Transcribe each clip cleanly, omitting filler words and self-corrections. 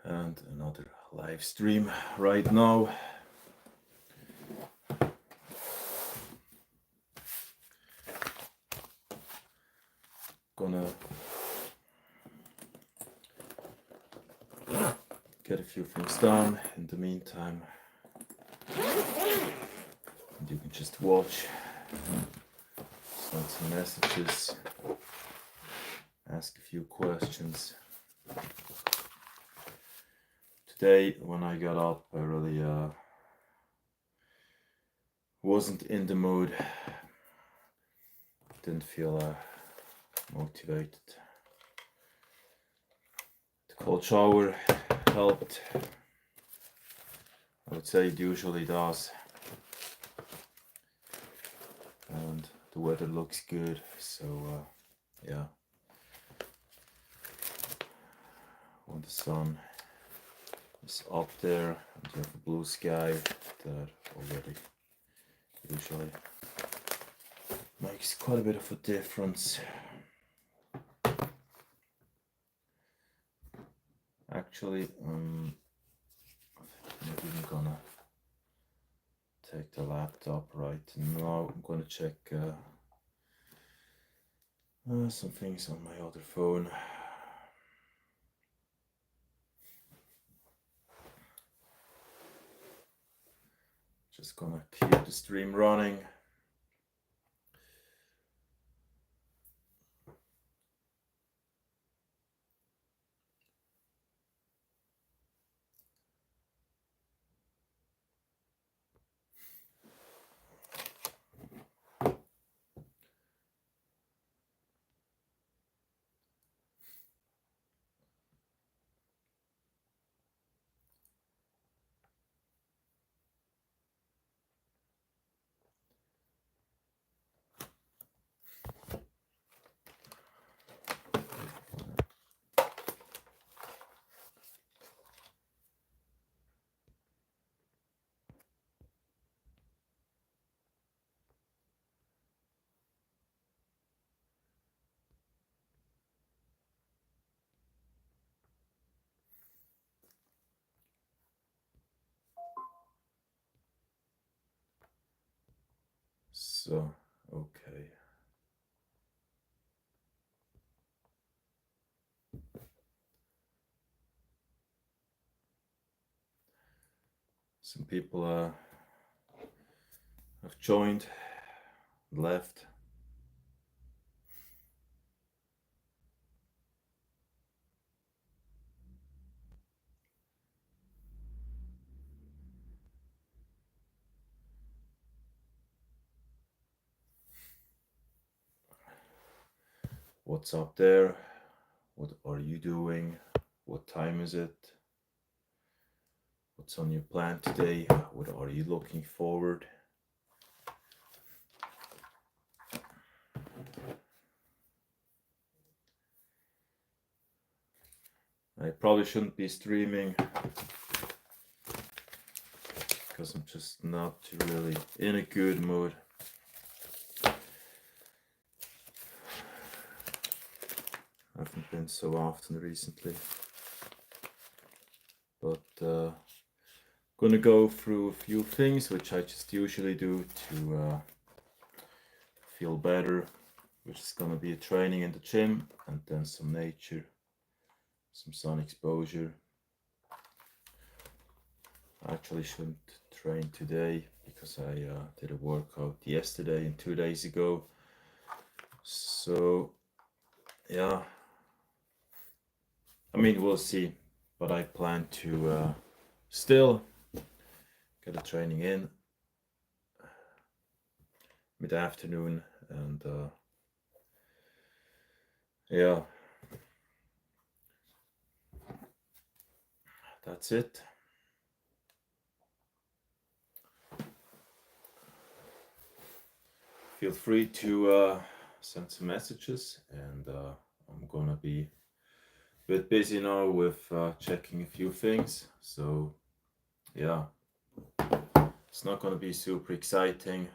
and another live stream right now. Gonna get a few things done in the meantime, and you can just watch, send some messages, ask a few questions. Today when I got up, I really wasn't in the mood, didn't feel motivated. The cold shower helped. I would say it usually does. And the weather looks good, so yeah. When the sun is up there and you have a blue sky, that already usually makes quite a bit of a difference. Actually, I'm not even gonna take the laptop right now. I'm gonna check some things on my other phone. Just gonna keep the stream running. So, okay. Some people have joined, left. What's up there? What are you doing? What time is it? What's on your plan today? What are you looking forward? I probably shouldn't be streaming because I'm just not really in a good mood. I haven't been so often recently, but gonna go through a few things which I just usually do to feel better, which is gonna be a training in the gym and then some nature, some sun exposure. I actually shouldn't train today because I did a workout yesterday and 2 days ago. So yeah, I mean, we'll see, but I plan to still get a training in mid-afternoon, and yeah, that's it. Feel free to send some messages, and I'm gonna be a bit busy now with checking a few things, so yeah, it's not gonna be super exciting,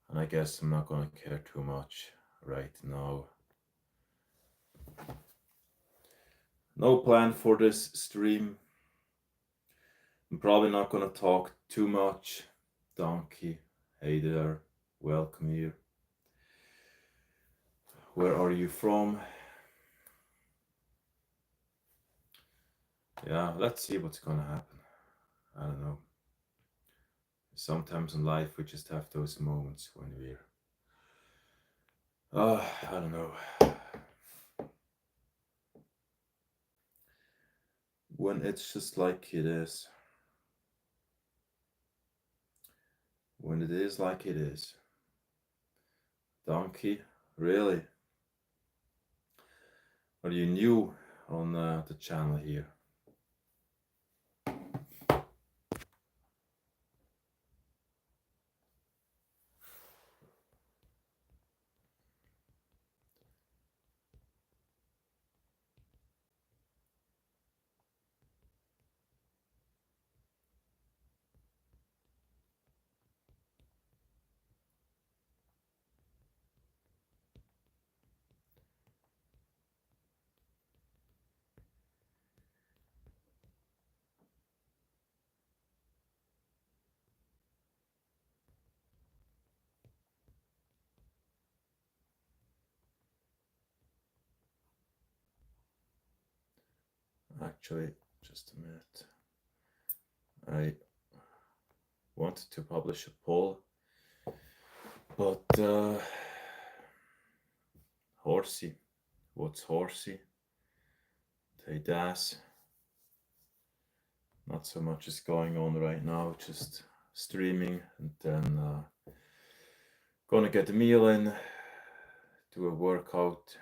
and I guess I'm not gonna care too much right now. No plan for this stream. I'm probably not gonna talk too much. Donkey, hey there, welcome here. Where are you from? Yeah, let's see what's gonna happen. I don't know. Sometimes in life we just have those moments when I don't know. When it's just like it is. When it is like it is. Donkey, really? Are you new on the channel here? Actually, just a minute. I wanted to publish a poll, but horsey. What's horsey? Hey Das. Not so much is going on right now, just streaming and then gonna get a meal in, do a workout,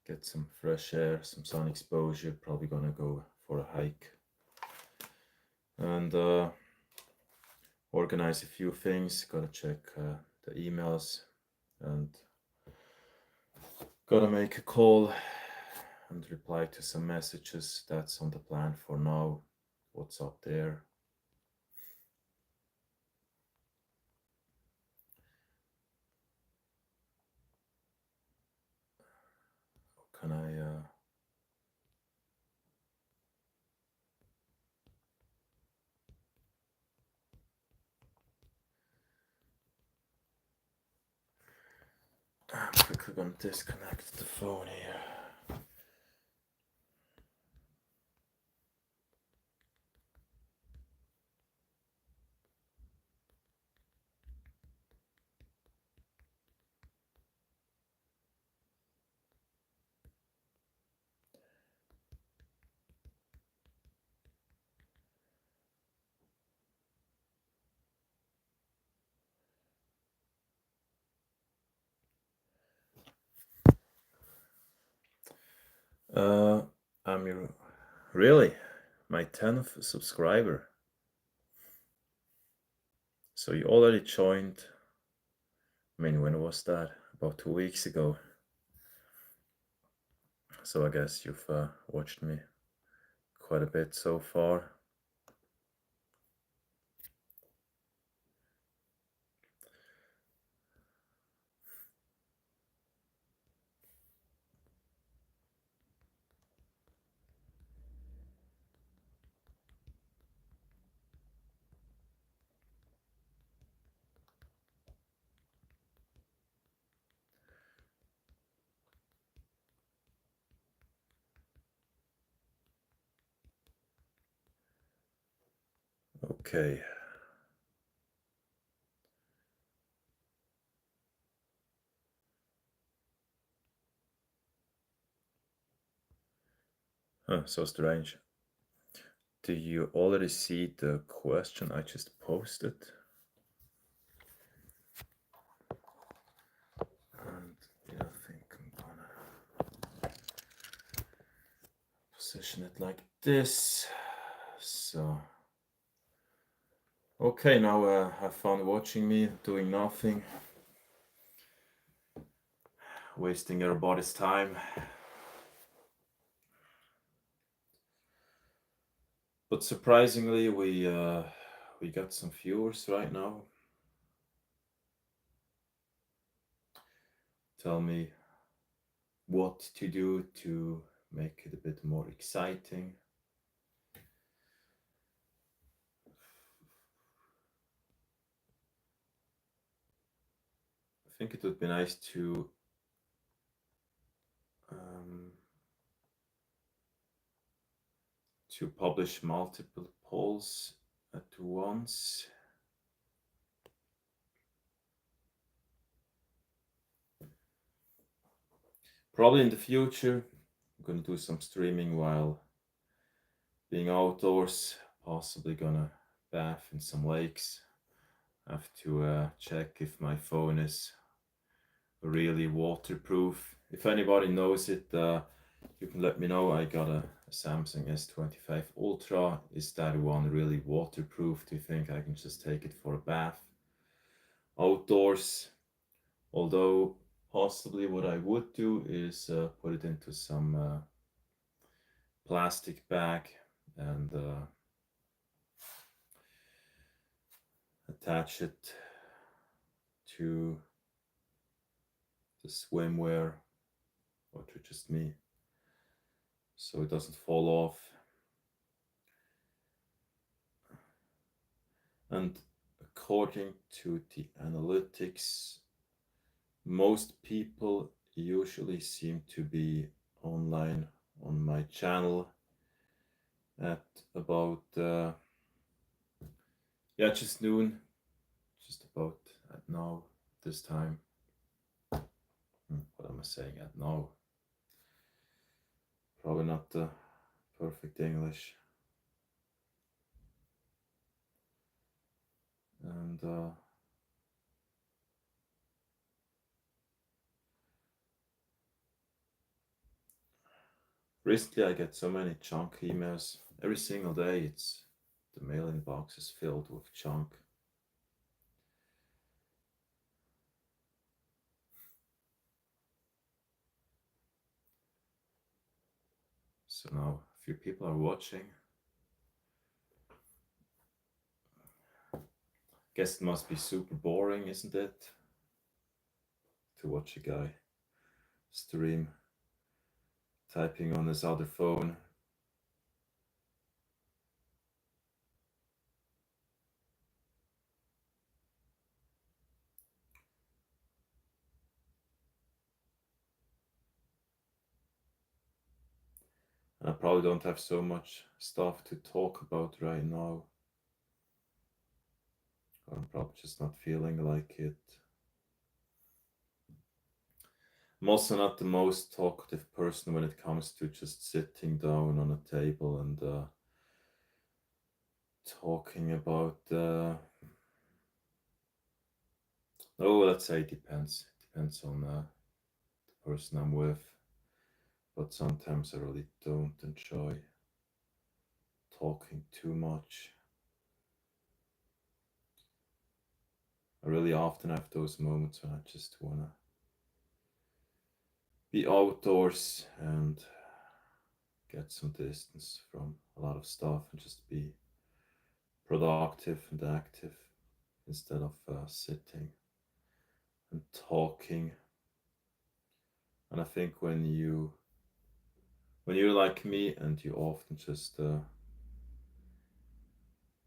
get some fresh air, some sun exposure, probably gonna go for a hike and organize a few things, gotta check the emails and gotta make a call and reply to some messages. That's on the plan for now. What's up there? How can I I'm quickly gonna disconnect the phone here. I'm your really my 10th subscriber. So you already joined. I mean, when was that? About 2 weeks ago. So I guess you've watched me quite a bit so far. Okay. Huh, so strange. Do you already see the question I just posted? And yeah, I think I'm gonna position it like this. So, okay, now have fun watching me doing nothing, wasting everybody's time. But surprisingly, we got some viewers right now. Tell me what to do to make it a bit more exciting. I think it would be nice to publish multiple polls at once. Probably in the future, I'm gonna do some streaming while being outdoors, possibly gonna bath in some lakes. I have to check if my phone is really waterproof. If anybody knows it, you can let me know. I got a Samsung S25 Ultra. Is that one really waterproof? Do you think I can just take it for a bath outdoors? Although possibly what I would do is put it into some plastic bag and attach it to the swimwear or to just me so it doesn't fall off. And according to the analytics, most people usually seem to be online on my channel at about just noon, just about at now this time. What am I saying at now? Probably not the perfect English. And recently I get so many junk emails. Every single day it's the mail inbox is filled with junk. So now a few people are watching. Guess it must be super boring, isn't it? To watch a guy stream typing on his other phone. And I probably don't have so much stuff to talk about right now. I'm probably just not feeling like it. I'm also not the most talkative person when it comes to just sitting down on a table and talking about. Let's say it depends. It depends on the person I'm with. But sometimes I really don't enjoy talking too much. I really often have those moments when I just wanna be outdoors and get some distance from a lot of stuff and just be productive and active instead of sitting and talking. And I think when you're like me and you often just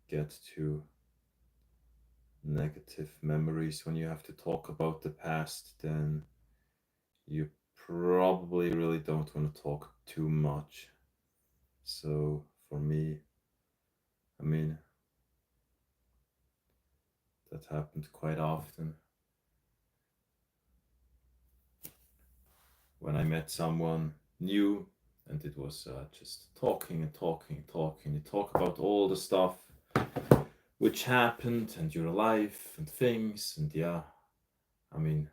get to negative memories when you have to talk about the past, then you probably really don't want to talk too much. So for me, I mean, that happened quite often. When I met someone new and it was just talking and talking and talking. You talk about all the stuff which happened and your life and things. And yeah, I mean,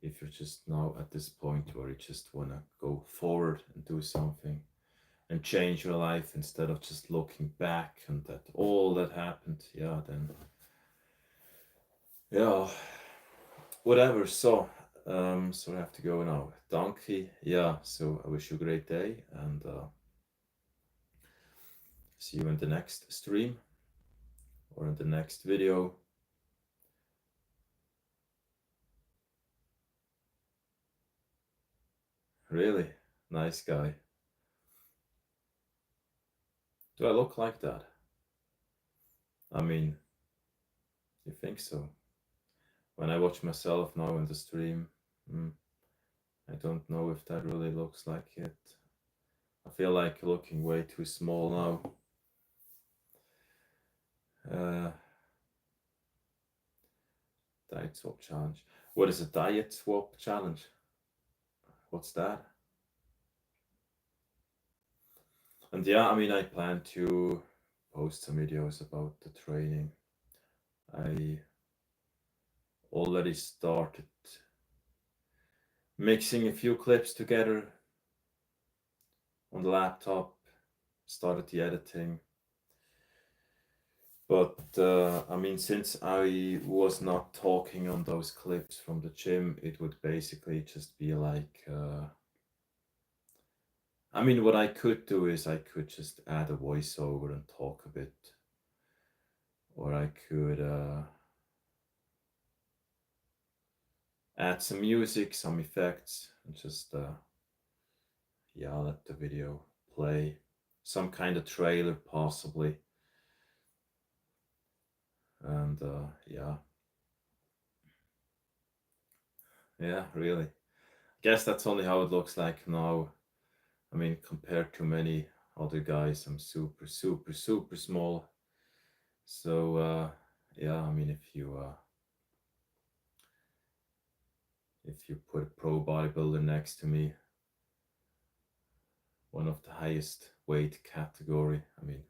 if you're just now at this point where you just want to go forward and do something and change your life instead of just looking back and that all that happened, yeah, then yeah, whatever. So I have to go now. Donkey, yeah. So I wish you a great day and see you in the next stream or in the next video. Really nice guy. Do I look like that? I mean, you think so? When I watch myself now in the stream, I don't know if that really looks like it. I feel like looking way too small now. Diet swap challenge. What is a diet swap challenge? What's that? And yeah, I mean, I plan to post some videos about the training. I already started mixing a few clips together on the laptop, started the editing. But I mean, since I was not talking on those clips from the gym, it would basically just be like, I mean, what I could do is I could just add a voiceover and talk a bit, or I could add some music, some effects, and just yeah, let the video play, some kind of trailer possibly, and yeah, really. Guess that's only how it looks like now. I mean, compared to many other guys, I'm super, super, super small. So yeah, I mean, if you put a pro bodybuilder next to me, one of the highest weight category, I mean,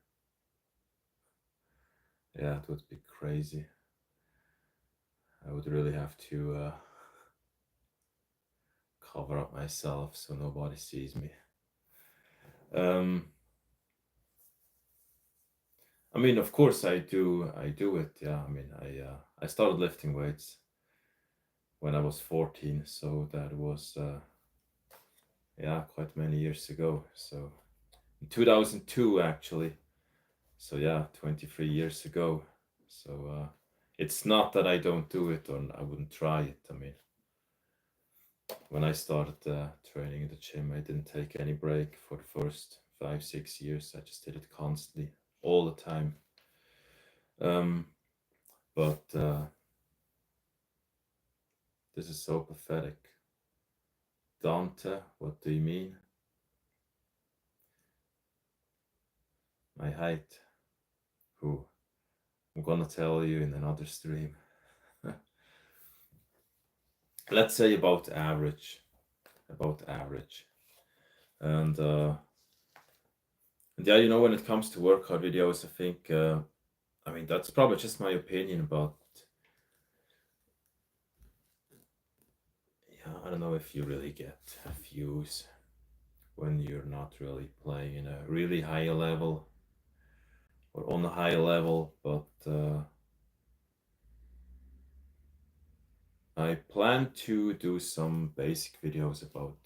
yeah, it would be crazy. I would really have to cover up myself so nobody sees me. I mean, of course, I do it. Yeah, I mean, I started lifting weights when I was 14, so that was yeah, quite many years ago. So in 2002, actually. So yeah, 23 years ago. So it's not that I don't do it or I wouldn't try it. I mean, when I started training in the gym, I didn't take any break for the first 5-6 years. I just did it constantly, all the time. But this is so pathetic. Dante, what do you mean? My height? Who? I'm gonna tell you in another stream. Let's say about average. About average. And yeah, you know, when it comes to workout videos, I think, I mean, that's probably just my opinion, but yeah, I don't know if you really get views when you're not really playing in a really high level or on a high level, but I plan to do some basic videos about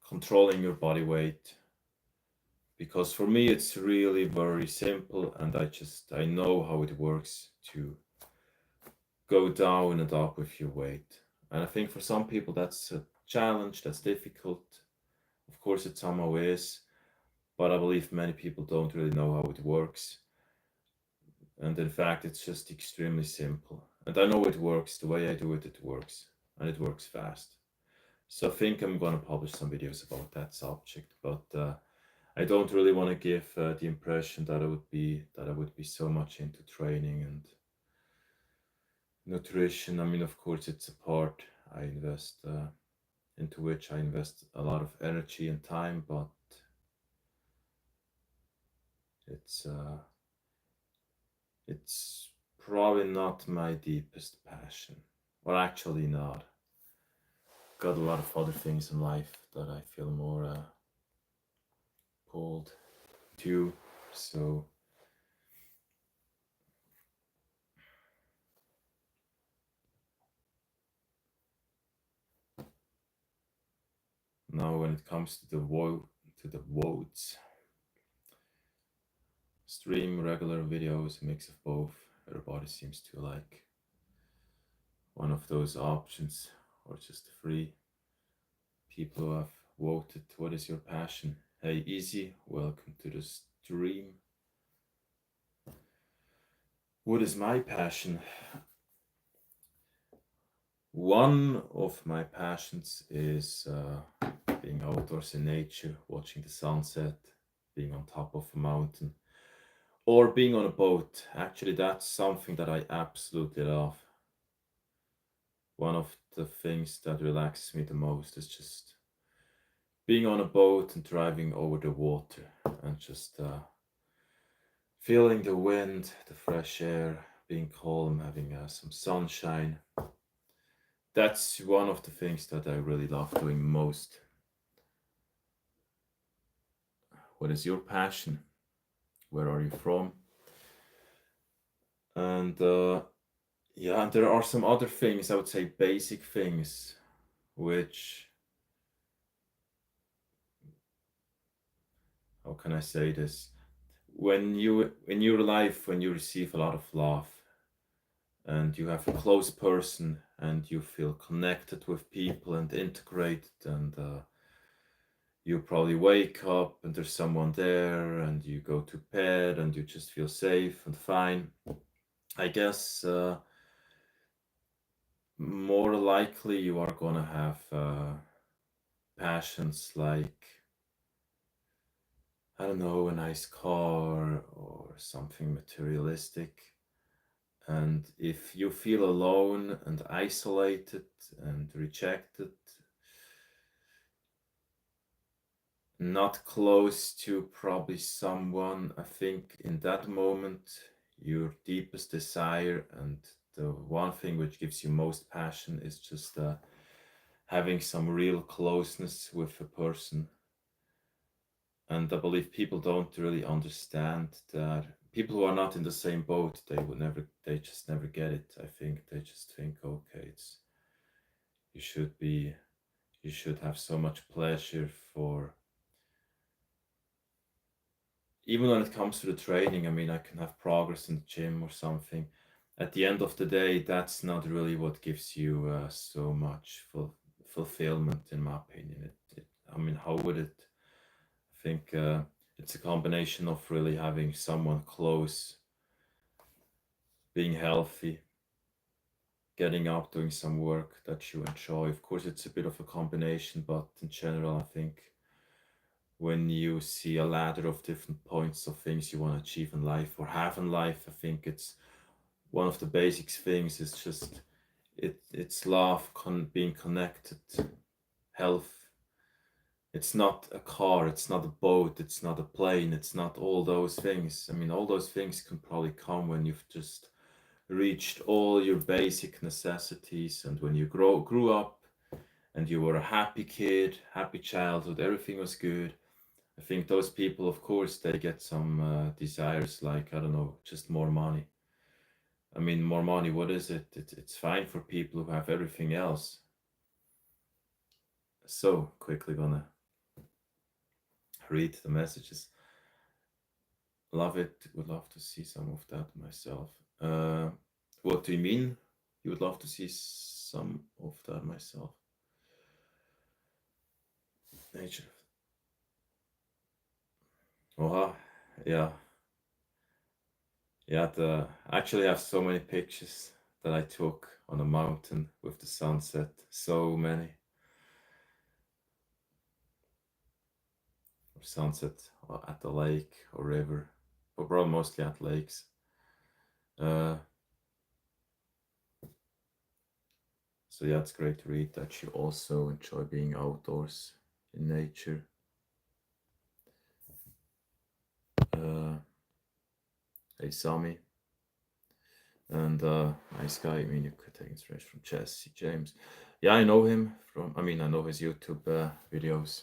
controlling your body weight, because for me it's really very simple and I know how it works to go down and up with your weight. And I think for some people that's a challenge, that's difficult. Of course it somehow is, but I believe many people don't really know how it works. And in fact it's just extremely simple. And I know it works, the way I do it, it works. And it works fast. So I think I'm gonna publish some videos about that subject, but I don't really want to give the impression that I would be so much into training and nutrition. I mean, of course, it's a part I invest into which I invest a lot of energy and time, but it's it's probably not my deepest passion, or actually not. Got a lot of other things in life that I feel more pulled to. So now, when it comes to the votes, stream regular videos, a mix of both. Everybody seems to like one of those options, or just free. People who have voted, what is your passion? Hey, easy, welcome to the stream. What is my passion? One of my passions is being outdoors in nature, watching the sunset, being on top of a mountain, or being on a boat. Actually, that's something that I absolutely love. One of the things that relaxes me the most is just being on a boat and driving over the water and just feeling the wind, the fresh air, being calm, having some sunshine. That's one of the things that I really love doing most. What is your passion? Where are you from? And yeah, and there are some other things, I would say basic things, which, how can I say this? When you, in your life, when you receive a lot of love and you have a close person and you feel connected with people and integrated, and you probably wake up and there's someone there, and you go to bed and you just feel safe and fine. I guess more likely you are gonna have passions like, I don't know, a nice car or something materialistic. And if you feel alone and isolated and rejected, not close to probably someone, I think in that moment, your deepest desire and the one thing which gives you most passion is just having some real closeness with a person. And I believe people don't really understand that. People who are not in the same boat, they just never get it. I think they just think, okay, you should be, you should have so much pleasure for, even when it comes to the training. I mean, I can have progress in the gym or something. At the end of the day, that's not really what gives you so much fulfillment, in my opinion. I mean, how would it? I think it's a combination of really having someone close, being healthy, getting up, doing some work that you enjoy. Of course, it's a bit of a combination, but in general, I think when you see a ladder of different points of things you want to achieve in life or have in life, I think it's one of the basic things is just it's love, being connected, health. It's not a car, it's not a boat, it's not a plane, it's not all those things. I mean, all those things can probably come when you've just reached all your basic necessities, and when you grew up and you were a happy kid, happy childhood, everything was good. I think those people, of course, they get some desires like, I don't know, just more money. I mean, more money, what is it? It's fine for people who have everything else. So, quickly gonna read the messages. Love it. Would love to see some of that myself. What do you mean? You would love to see some of that myself? Nature. Oh, yeah. Yeah, I actually have so many pictures that I took on a mountain with the sunset. So many. Or sunset or at the lake or river, but probably mostly at lakes. Uh, so yeah, it's great to read that you also enjoy being outdoors in nature. Hey, Sami. And nice guy. I mean, you could take inspiration from Jesse James. Yeah, I know him from, I mean, I know his YouTube videos.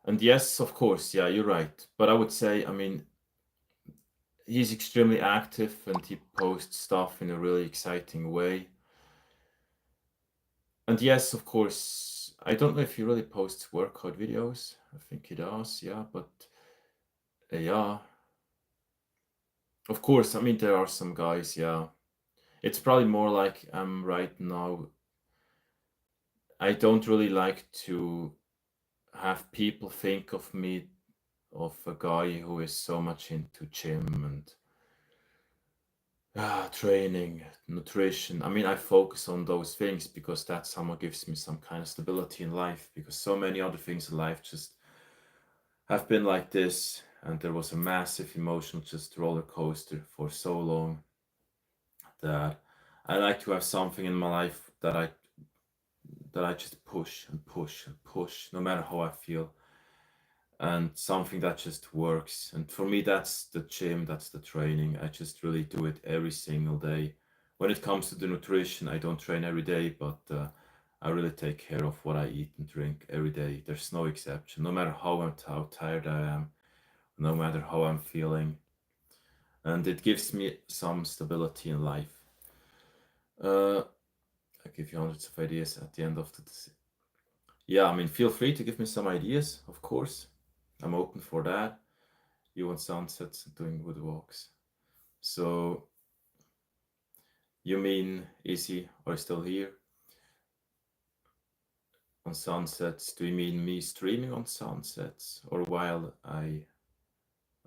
And yes, of course, yeah, you're right. But I would say, I mean, he's extremely active and he posts stuff in a really exciting way. And yes, of course, I don't know if he really posts workout videos. I think he does, yeah, but yeah. Of course, I mean, there are some guys, yeah. It's probably more like I'm right now I don't really like to have people think of me of a guy who is so much into gym and training, nutrition. I mean, I focus on those things because that somehow gives me some kind of stability in life. Because so many other things in life just have been like this, and there was a massive emotional just roller coaster for so long that I like to have something in my life that I just push and push and push, no matter how I feel, and something that just works. And for me, that's the gym, that's the training. I just really do it every single day. When it comes to the nutrition, I don't train every day, but I really take care of what I eat and drink every day. There's no exception, no matter how tired I am, no matter how I'm feeling. And it gives me some stability in life. I give you hundreds of ideas at the end of the. Yeah, I mean, feel free to give me some ideas, of course. I'm open for that. You want sunsets and doing wood walks. So, you mean Izzy are still here on sunsets? Do you mean me streaming on sunsets or while I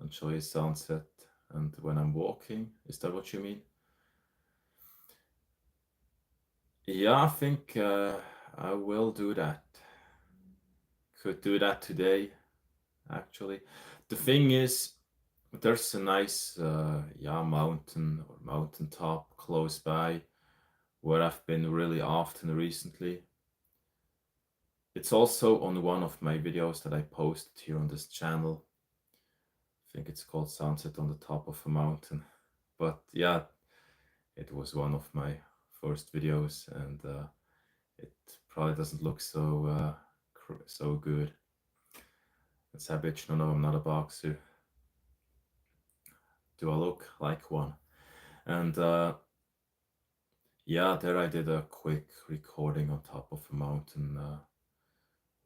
enjoy a sunset and when I'm walking? Is that what you mean? Yeah, I think I will do that. Could do that today, actually. The thing is, there's a nice mountain or mountaintop close by where I've been really often recently. It's also on one of my videos that I posted here on this channel. I think it's called Sunset on the Top of a Mountain. But yeah, it was one of my first videos, and it probably doesn't look so good. It's a bitch. No, I'm not a boxer. Do I look like one? And yeah, there I did a quick recording on top of a mountain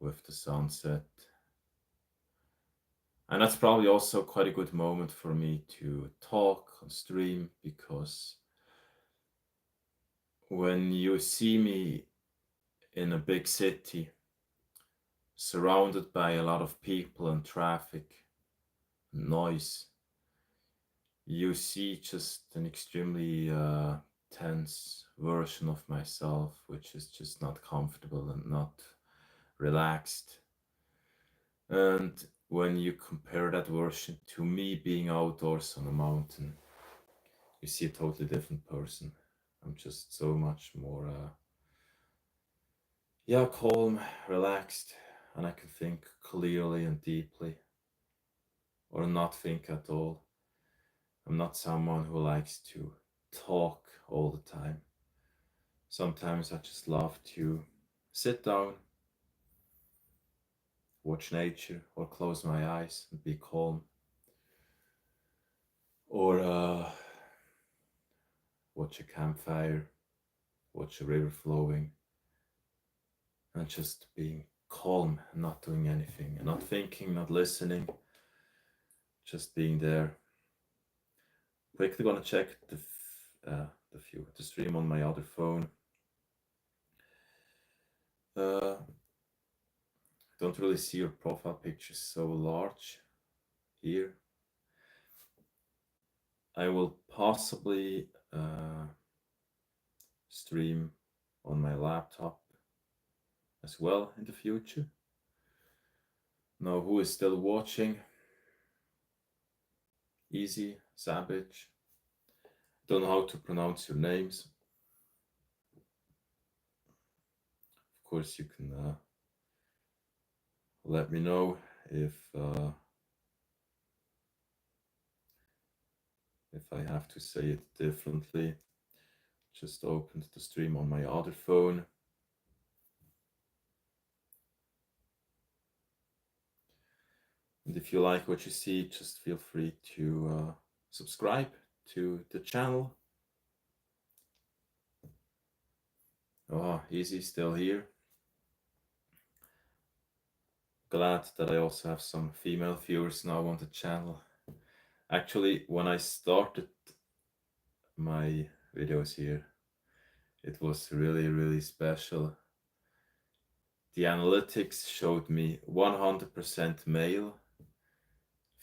with the sunset. And that's probably also quite a good moment for me to talk on stream because when you see me in a big city surrounded by a lot of people and traffic, noise, you see just an extremely tense version of myself, which is just not comfortable and not relaxed. And when you compare that version to me being outdoors on a mountain, you see a totally different person. I'm just so much more, calm, relaxed, and I can think clearly and deeply, or not think at all. I'm not someone who likes to talk all the time. Sometimes I just love to sit down, watch nature, or close my eyes and be calm, or watch a campfire, watch a river flowing, and just being calm and not doing anything, and not thinking, not listening, just being there. Quickly gonna check the stream on my other phone. Don't really see your profile picture so large here. I will possibly stream on my laptop as well in the future. Now, who is still watching? Easy, Savage. Don't know how to pronounce your names. Of course, you can let me know if I have to say it differently. Just opened the stream on my other phone. And if you like what you see, just feel free to subscribe to the channel. Oh, Easy still here. Glad that I also have some female viewers now on the channel. Actually, when I started my videos here, it was really, really special the analytics showed me 100% male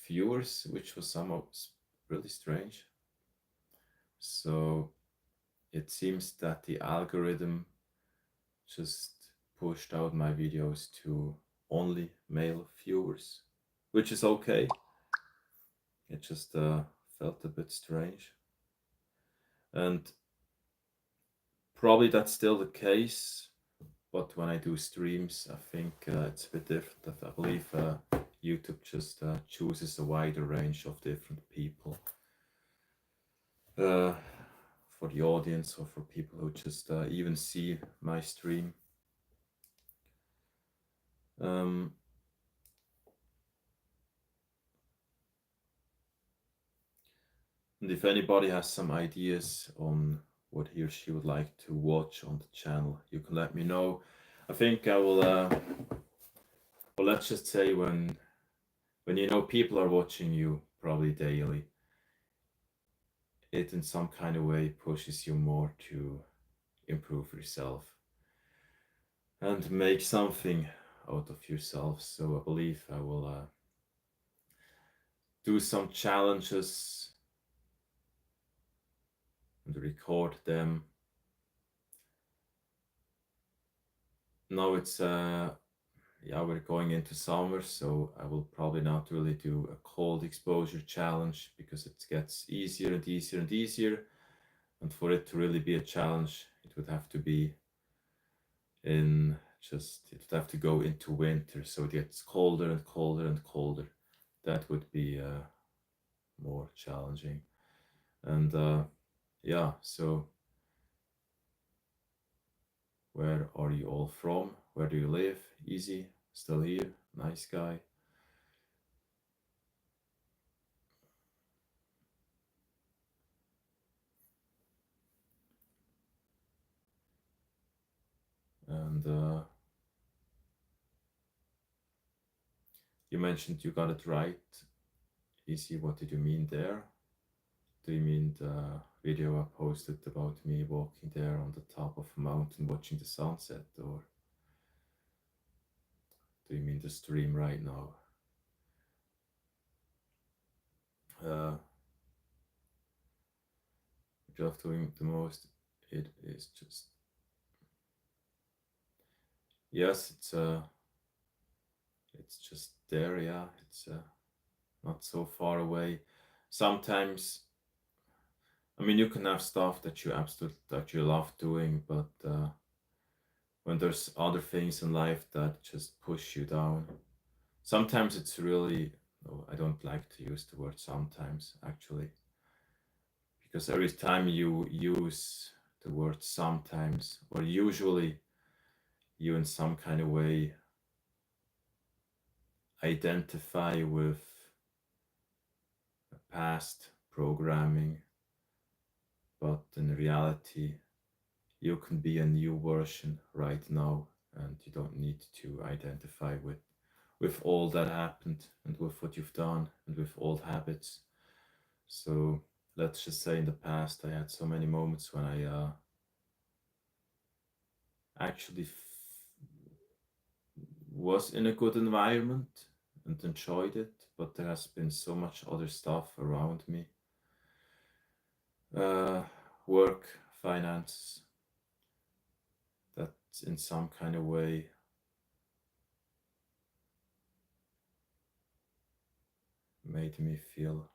viewers, which was somewhat really strange. So it seems that the algorithm just pushed out my videos to only male viewers, which is okay. It just felt a bit strange. And probably that's still the case, but when I do streams, I think it's a bit different. I believe YouTube just chooses a wider range of different people for the audience or for people who just even see my stream. Um, and if anybody has some ideas on what he or she would like to watch on the channel, you can let me know. I think I will. Well, let's just say when you know people are watching you probably daily, it in some kind of way pushes you more to improve yourself and make something out of yourself. So I believe I will do some challenges and record them. Now it's yeah, we're going into summer, so I will probably not really do a cold exposure challenge because it gets easier and easier and easier. And for it to really be a challenge, it would have to be in just, it would have to go into winter, so it gets colder and colder and colder. That would be more challenging. And yeah, so where are you all from? Where do you live? Easy, still here, nice guy. And you mentioned you got it right. Easy, what did you mean there? Do you mean the video I posted about me walking there on the top of a mountain watching the sunset, or do you mean the stream right now? What you love doing the most? It is just, yes, it's just there, yeah. It's not so far away. Sometimes, I mean, you can have stuff that you love doing, but when there's other things in life that just push you down, sometimes it's really, no, I don't like to use the word sometimes actually, because every time you use the word sometimes, or usually, you in some kind of way identify with past programming, but in reality, you can be a new version right now, and you don't need to identify with all that happened and with what you've done and with old habits. So let's just say in the past, I had so many moments when I actually was in a good environment and enjoyed it, but there has been so much other stuff around me, uh, work, finance, that in some kind of way made me feel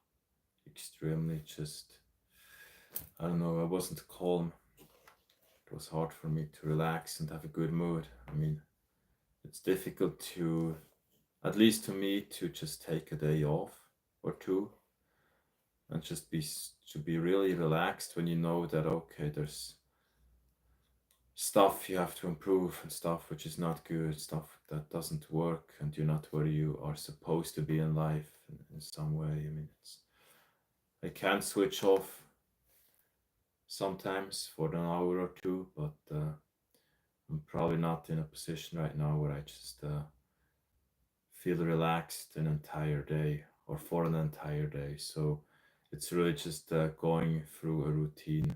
extremely just, I don't know, I wasn't calm. It was hard for me to relax and have a good mood. I mean, it's difficult to, at least to me, to just take a day off or two and just be really relaxed when you know that okay, there's stuff you have to improve and stuff which is not good, stuff that doesn't work, and you're not where you are supposed to be in life in some way. I mean, I can't switch off sometimes for an hour or two, but I'm probably not in a position right now where I just feel relaxed an entire day or for an entire day. So it's really just going through a routine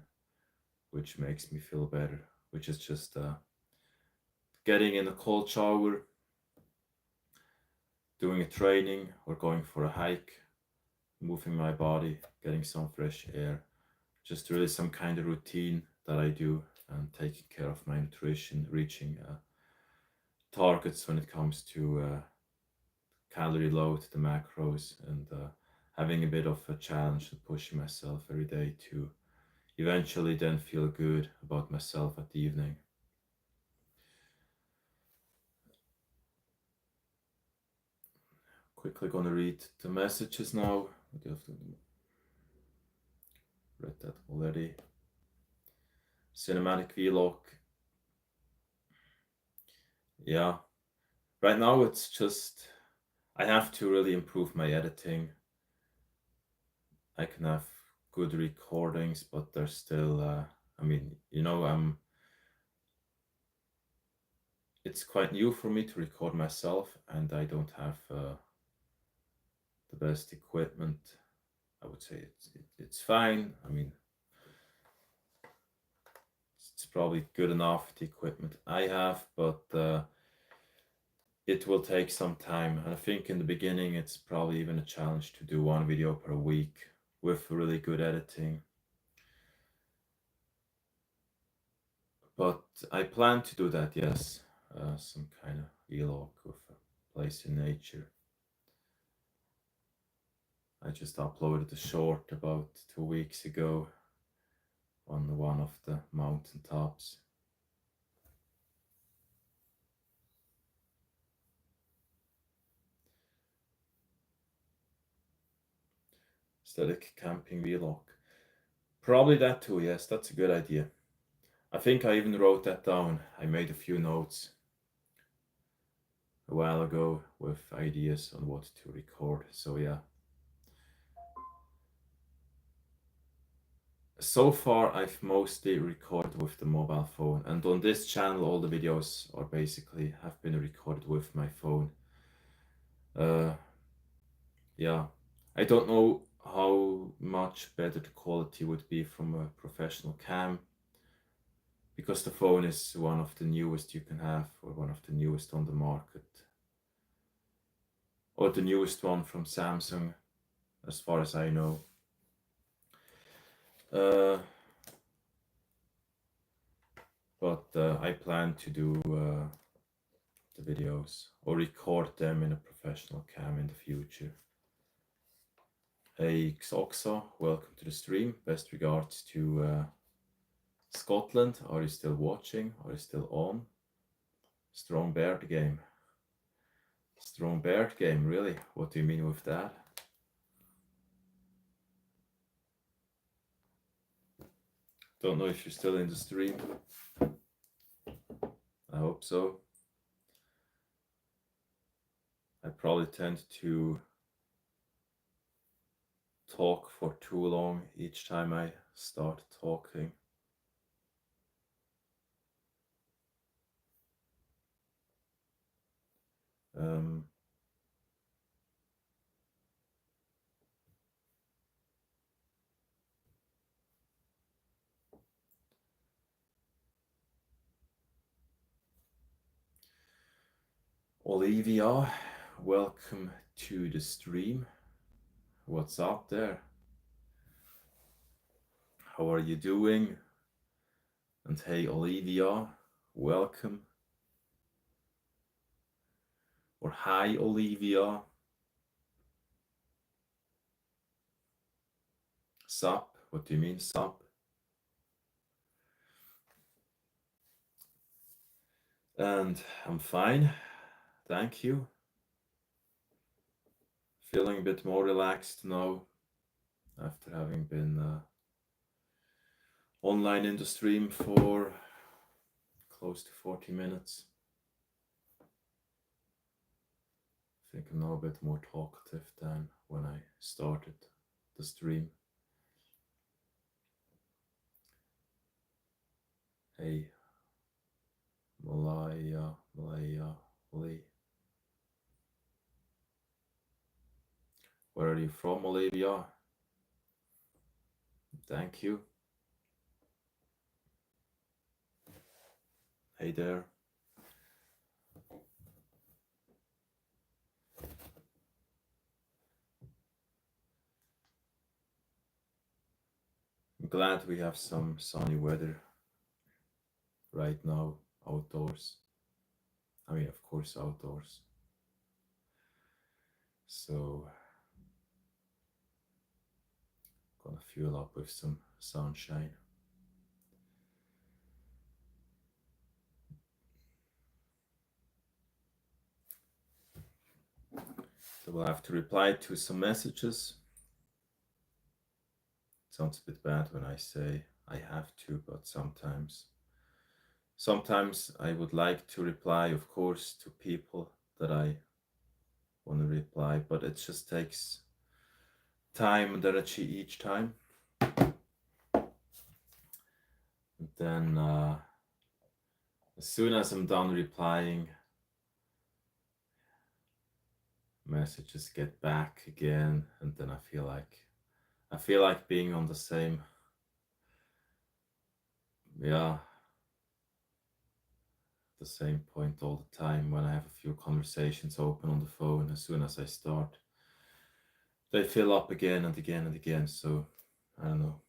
which makes me feel better, which is just getting in a cold shower, doing a training or going for a hike, moving my body, getting some fresh air. Just really some kind of routine that I do and taking care of my nutrition, reaching targets when it comes to calorie load, the macros, and having a bit of a challenge and pushing myself every day to eventually then feel good about myself at the evening. Quickly gonna read the messages now. Read that already. Cinematic vlog. Yeah. Right now it's just I have to really improve my editing. I can have good recordings, but there's still I mean, it's quite new for me to record myself, and I don't have the best equipment. I would say it's fine. I mean, it's probably good enough, the equipment I have, but it will take some time. And I think in the beginning, it's probably even a challenge to do one video per week with really good editing. But I plan to do that, yes. Some kind of vlog with a place in nature. I just uploaded a short about 2 weeks ago on one of the mountain tops. Aesthetic camping vlog. Probably that too, yes, that's a good idea. I think I even wrote that down. I made a few notes a while ago with ideas on what to record, so yeah. So far, I've mostly recorded with the mobile phone, and on this channel, all the videos are basically have been recorded with my phone. Yeah, I don't know how much better the quality would be from a professional cam, because the phone is one of the newest you can have, or one of the newest on the market, or the newest one from Samsung, as far as I know. But I plan to do the videos or record them in a professional cam in the future. Hey Xoxa, welcome to the stream. Best regards to Scotland. Are you still watching? Are you still on? Strong Beard game. Strong Beard game, really? What do you mean with that? Don't know if you're still in the stream. I hope so. I probably tend to talk for too long each time I start talking. Olivia, welcome to the stream. What's up there? How are you doing? And hey, Olivia, welcome. Or hi, Olivia. Sup? What do you mean, sup? And I'm fine, thank you. Feeling a bit more relaxed now after having been online in the stream for close to 40 minutes. I think I'm now a bit more talkative than when I started the stream. Hey, Malaya, Lee. Where are you from, Olivia? Thank you. Hey there. glad we have some sunny weather right now outdoors. I mean, of course, outdoors. So, gonna fuel up with some sunshine. So we'll have to reply to some messages. Sounds a bit bad when I say I have to, but sometimes I would like to reply, of course, to people that I want to reply, but it just takes time and energy each time. And then as soon as I'm done replying, messages get back again, and then I feel like being on the same, the same point all the time when I have a few conversations open on the phone. As soon as I start, they fill up again and again and again. So I don't know.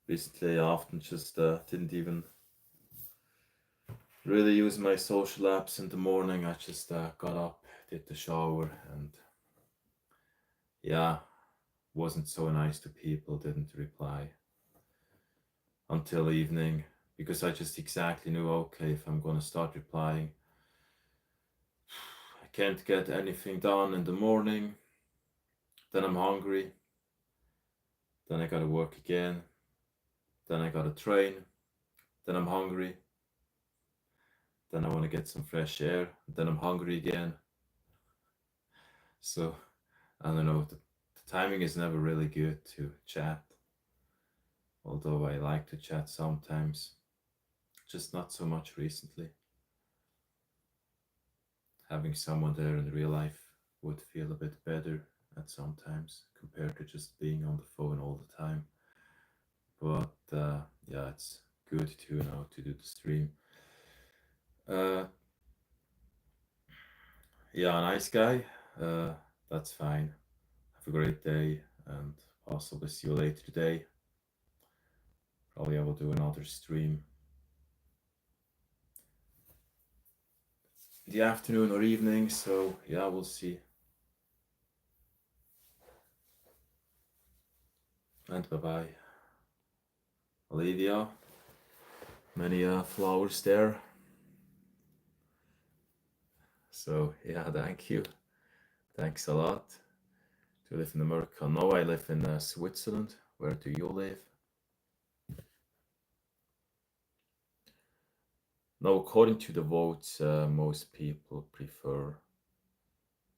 Recently, I often just didn't even really use my social apps in the morning. I just got up, did the shower, and wasn't so nice to people, didn't reply until evening, because I just exactly knew, okay, if I'm gonna start replying, I can't get anything done in the morning, then I'm hungry, then I gotta work again, then I gotta train, then I'm hungry, then I want to get some fresh air, then I'm hungry again. So I don't know, the timing is never really good to chat, although I like to chat sometimes, just not so much recently. Having someone there in real life would feel a bit better at sometimes compared to just being on the phone all the time. But it's good to to do the stream. Nice guy. That's fine. Have a great day, and possibly see you later today. Probably I will do another stream in the afternoon or evening. So yeah, we'll see. And bye bye. Olivia, many flowers there. So yeah, thank you. Thanks a lot. Do you live in America? No, I live in Switzerland. Where do you live? No, according to the votes, most people prefer.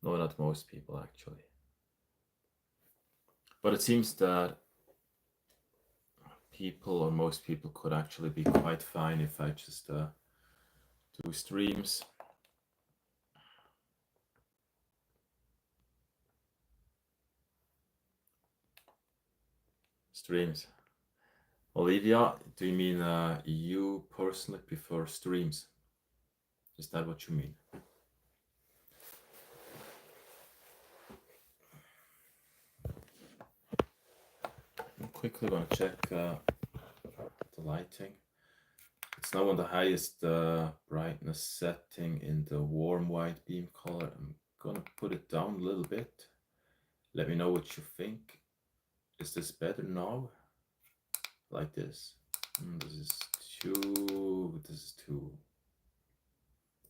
No, not most people actually. But it seems that people, or most people, could actually be quite fine if I just do streams. Streams. Olivia, do you mean you personally prefer streams? Is that what you mean? I'm quickly gonna check the lighting. It's now on the highest brightness setting in the warm white beam color. I'm gonna put it down a little bit. Let me know what you think. Is this better now? Like this? This is too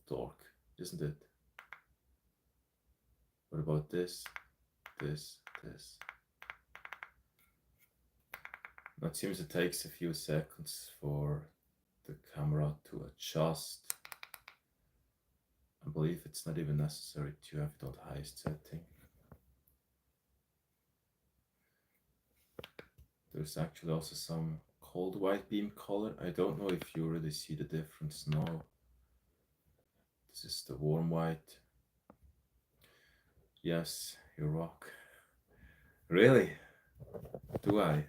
dark, isn't it? What about this? This. Now it seems it takes a few seconds for the camera to adjust. I believe it's not even necessary to have it on the highest setting. There's actually also some cold white beam color. I don't know if you really see the difference now. This is the warm white. Yes, you rock. Really? Do I?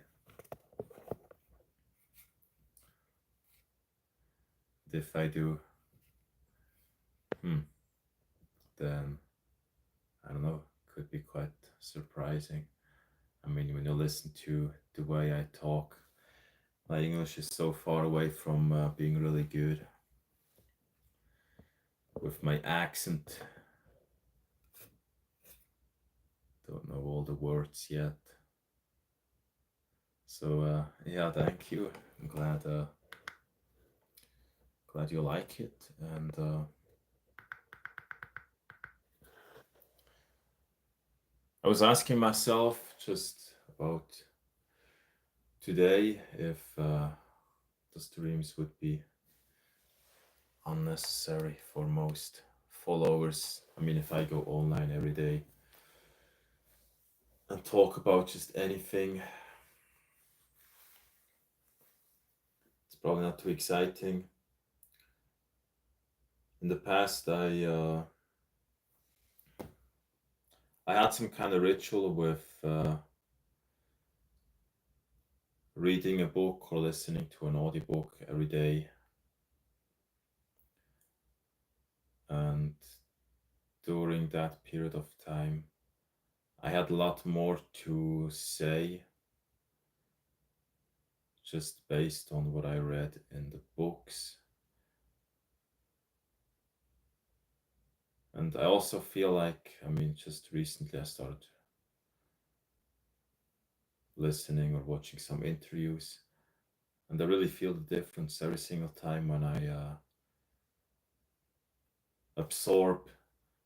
If I do, then I don't know, could be quite surprising. I mean, when you listen to the way I talk, my English is so far away from being really good. With my accent, don't know all the words yet. So yeah, thank you. I'm glad you like it, and I was asking myself just about today if the streams would be unnecessary for most followers. I mean, if I go online every day and talk about just anything, it's probably not too exciting. In the past, I had some kind of ritual with reading a book or listening to an audiobook every day, and during that period of time, I had a lot more to say just based on what I read in the books. And I also feel like, I mean, just recently I started listening or watching some interviews, and I really feel the difference every single time when I absorb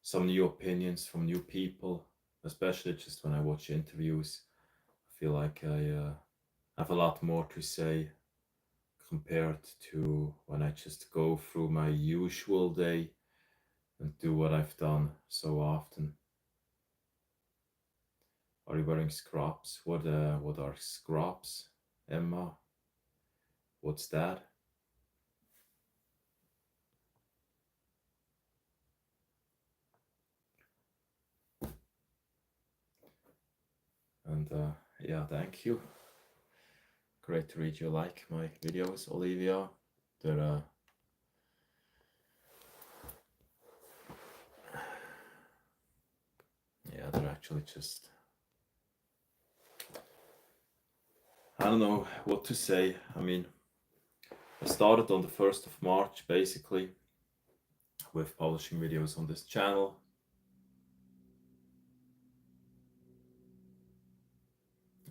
some new opinions from new people, especially just when I watch interviews. I feel like I have a lot more to say compared to when I just go through my usual day and do what I've done so often. Are you wearing scrubs? What are scrubs, Emma? What's that? And yeah, thank you. Great to read you like my videos, Olivia. They're yeah, they're actually just, I don't know what to say. I mean, I started on the 1st of March basically with publishing videos on this channel.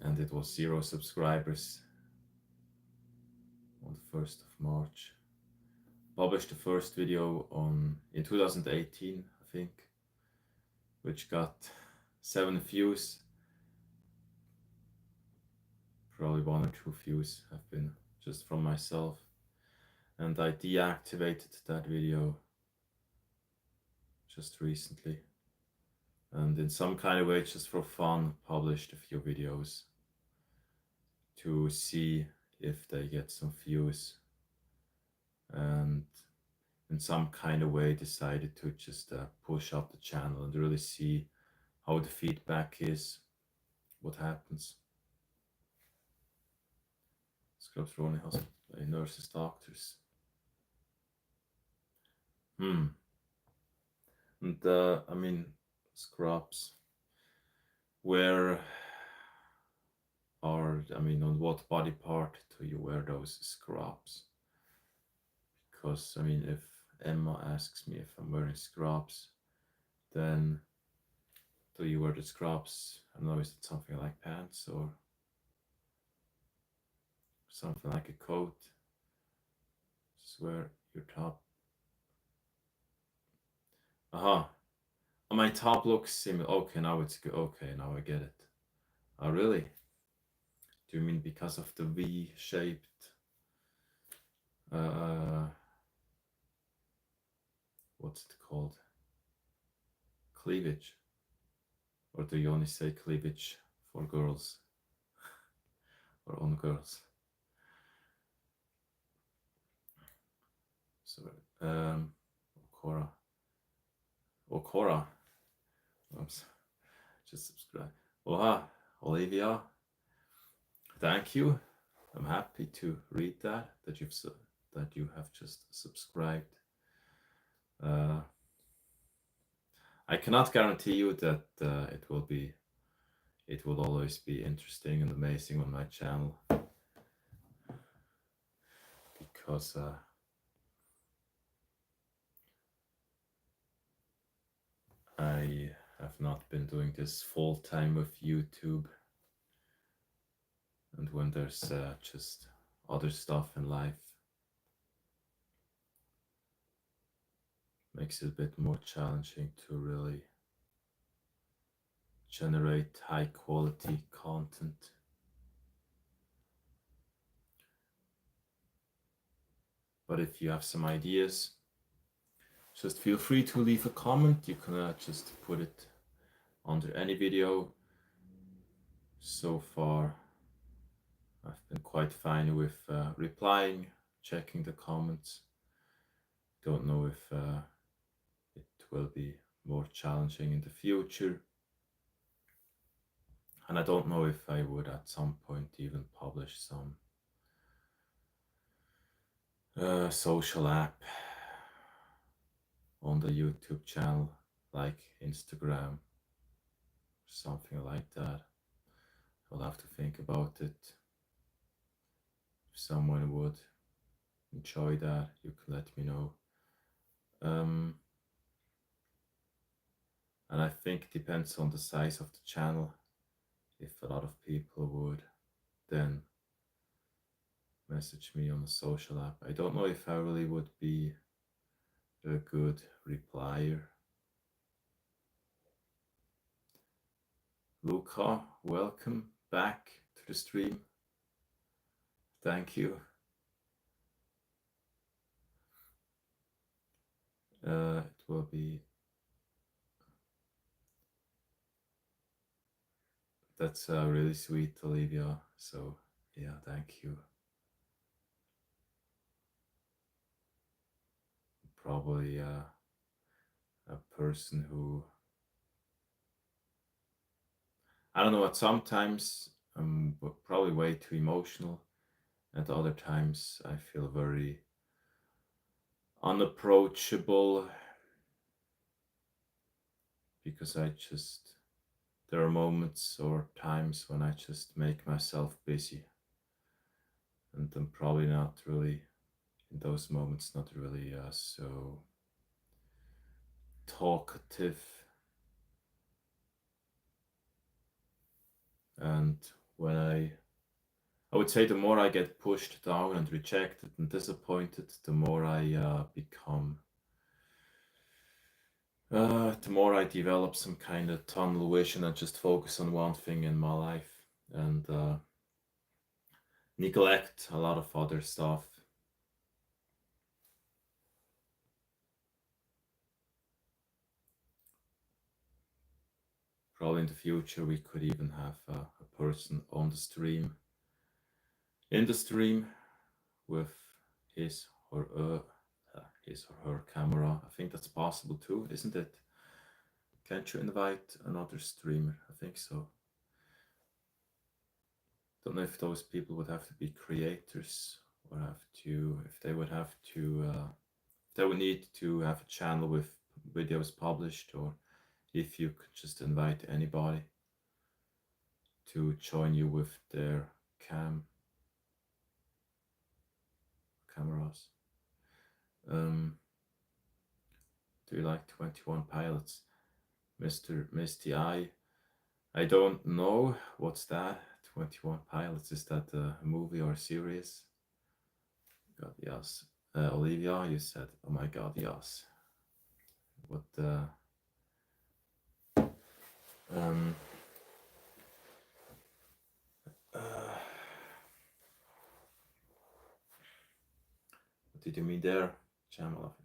And it was 0 subscribers on the 1st of March. Published the first video in 2018, I think, which got 7 views. Probably 1 or 2 views have been just from myself. And I deactivated that video just recently. And in some kind of way, just for fun, published a few videos to see if they get some views. And in some kind of way decided to just push up the channel and really see how the feedback is, what happens. Scrubs for only hospital, nurses, doctors. And I mean, scrubs. Where I mean, on what body part do you wear those scrubs? Because, I mean, if Emma asks me if I'm wearing scrubs, then do you wear the scrubs? I don't know, is it something like pants or something like a coat? Just wear your top. Aha. My top looks similar. Okay, now it's good. Okay, now I get it. Oh, really? Do you mean because of the V-shaped what's it called? Cleavage? Or do you only say cleavage for girls? Or on girls? So, Okora. Okora. Oops. Just subscribe. Oha, Olivia. Thank you. I'm happy to read that you have just subscribed. I cannot guarantee you that it will be it will always be interesting and amazing on my channel, because I have not been doing this full time with YouTube, and when there's just other stuff in life, makes it a bit more challenging to really generate high quality content. But if you have some ideas, just feel free to leave a comment. You can just put it under any video. So far, I've been quite fine with replying, checking the comments. Don't know if it will be more challenging in the future. And I don't know if I would at some point even publish some social app on the YouTube channel, like Instagram, something like that. I'll have to think about it. If someone would enjoy that, you can let me know. And I think it depends on the size of the channel. If a lot of people would then message me on a social app, I don't know if I really would be a good replier. Luca, welcome back to the stream. Thank you. It will be... That's really sweet, Olivia. So yeah, thank you. Probably a person who, I don't know, at sometimes I'm probably way too emotional. At other times I feel very unapproachable, because there are moments or times when I just make myself busy, and I'm probably not really, in those moments, not really so talkative. And when I would say the more I get pushed down and rejected and disappointed, the more I become, the more I develop some kind of tunnel vision and just focus on one thing in my life, and neglect a lot of other stuff. Probably in the future we could even have a person on the stream, in the stream, with his or her camera. I think that's possible too, isn't it? Can't you invite another streamer? I think so. Don't know if those people would have to be creators, or if they would need to have a channel with videos published, or if you could just invite anybody to join you with their cameras. Do you like 21 Pilots? Mr. Misty Eye, I don't know. What's that? 21 Pilots, is that a movie or a series? God, yes. Olivia, you said, oh my god, yes. What what did you mean there, Jamal?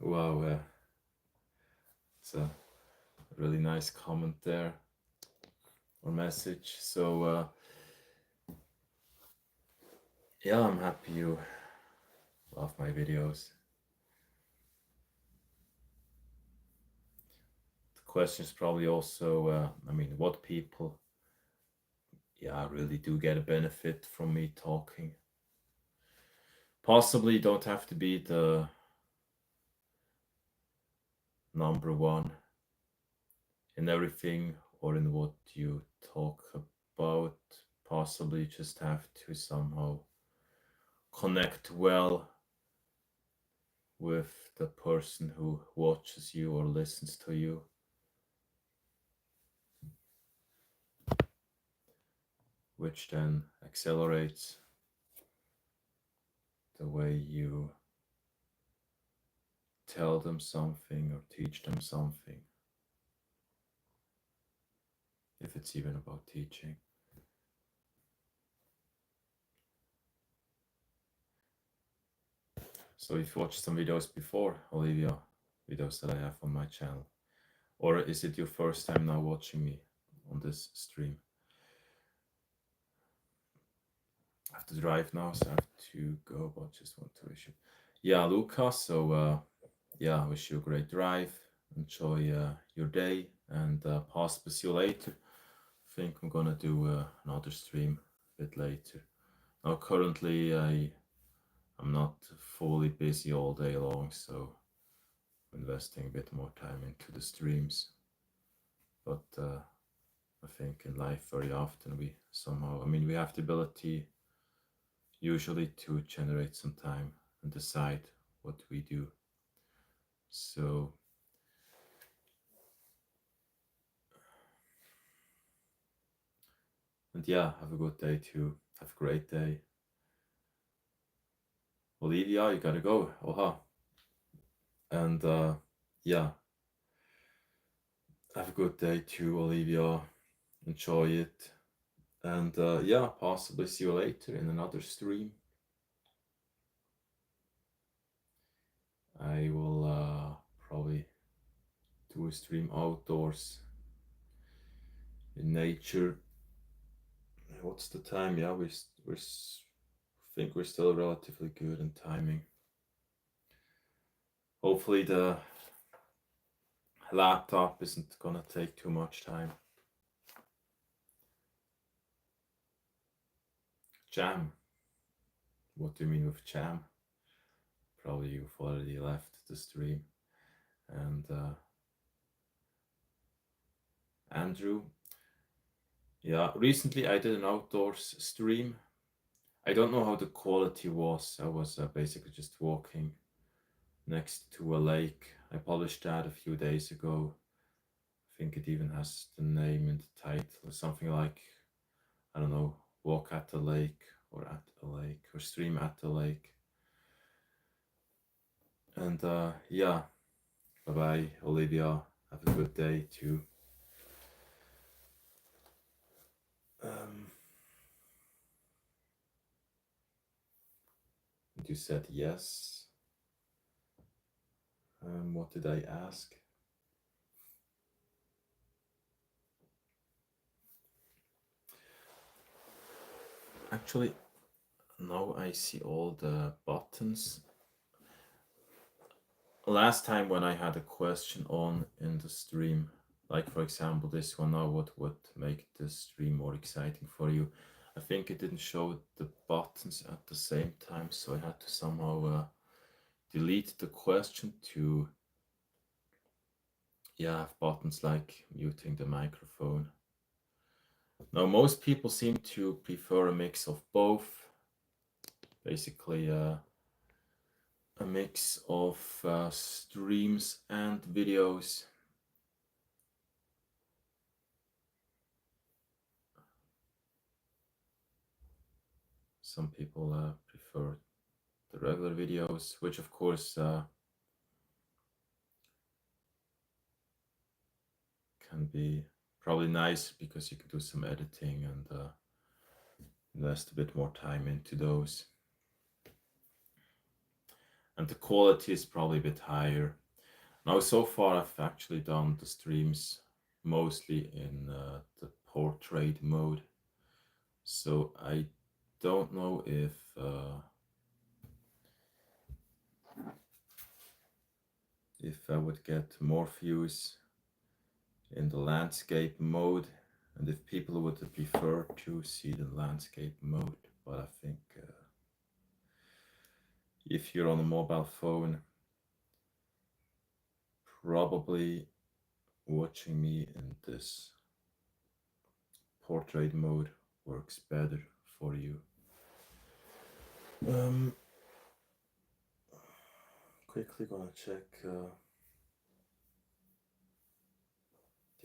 Wow, it's a really nice comment there, or message. So yeah, I'm happy you love my videos. The question is probably also, I mean, what people, really do get a benefit from me talking. Possibly don't have to be the number one in everything or in what you talk about. Possibly just have to somehow connect well with the person who watches you or listens to you. Which then accelerates the way you tell them something or teach them something, if it's even about teaching. So if you watched some videos before, Olivia, videos that I have on my channel, or is it your first time now watching me on this stream? I have to drive now, so I have to go, but just want to wish you. Yeah, Lucas, so yeah, I wish you a great drive. Enjoy your day, and possibly see you later. I think I'm gonna do another stream a bit later. Now currently I'm not fully busy all day long, so I'm investing a bit more time into the streams. But I think in life very often we somehow, we have the ability usually to generate some time and decide what we do. So and yeah, have a good day too. Have a great day. Olivia, you gotta go. Oha. And yeah, have a good day too, Olivia. Enjoy it. And yeah, possibly see you later in another stream. I will probably do a stream outdoors in nature. What's the time? Yeah, we think we're still relatively good in timing. Hopefully the laptop isn't gonna take too much time. Jam. What do you mean with jam? Probably you've already left the stream. And Andrew. Yeah, recently I did an outdoors stream. I don't know how the quality was. I was basically just walking next to a lake. I published that a few days ago. I think it even has the name in the title, something like, I don't know, walk at the lake or at a lake or stream at the lake. And yeah, bye bye, Olivia. Have a good day too. You said yes. What did I ask? Actually, now I see all the buttons. Last time when I had a question on in the stream, like for example this one, now what would make this stream more exciting for you? I think it didn't show the buttons at the same time, so I had to somehow delete the question to have buttons like muting the microphone. Now most people seem to prefer a mix of both, basically a mix of streams and videos. Some people prefer the regular videos, which of course can be probably nice because you can do some editing and invest a bit more time into those. And the quality is probably a bit higher. Now, so far I've actually done the streams mostly in the portrait mode. So I don't know if I would get more views in the landscape mode, and if people would prefer to see the landscape mode. But I think if you're on a mobile phone, probably watching me in this portrait mode works better for you. Um, quickly gonna check the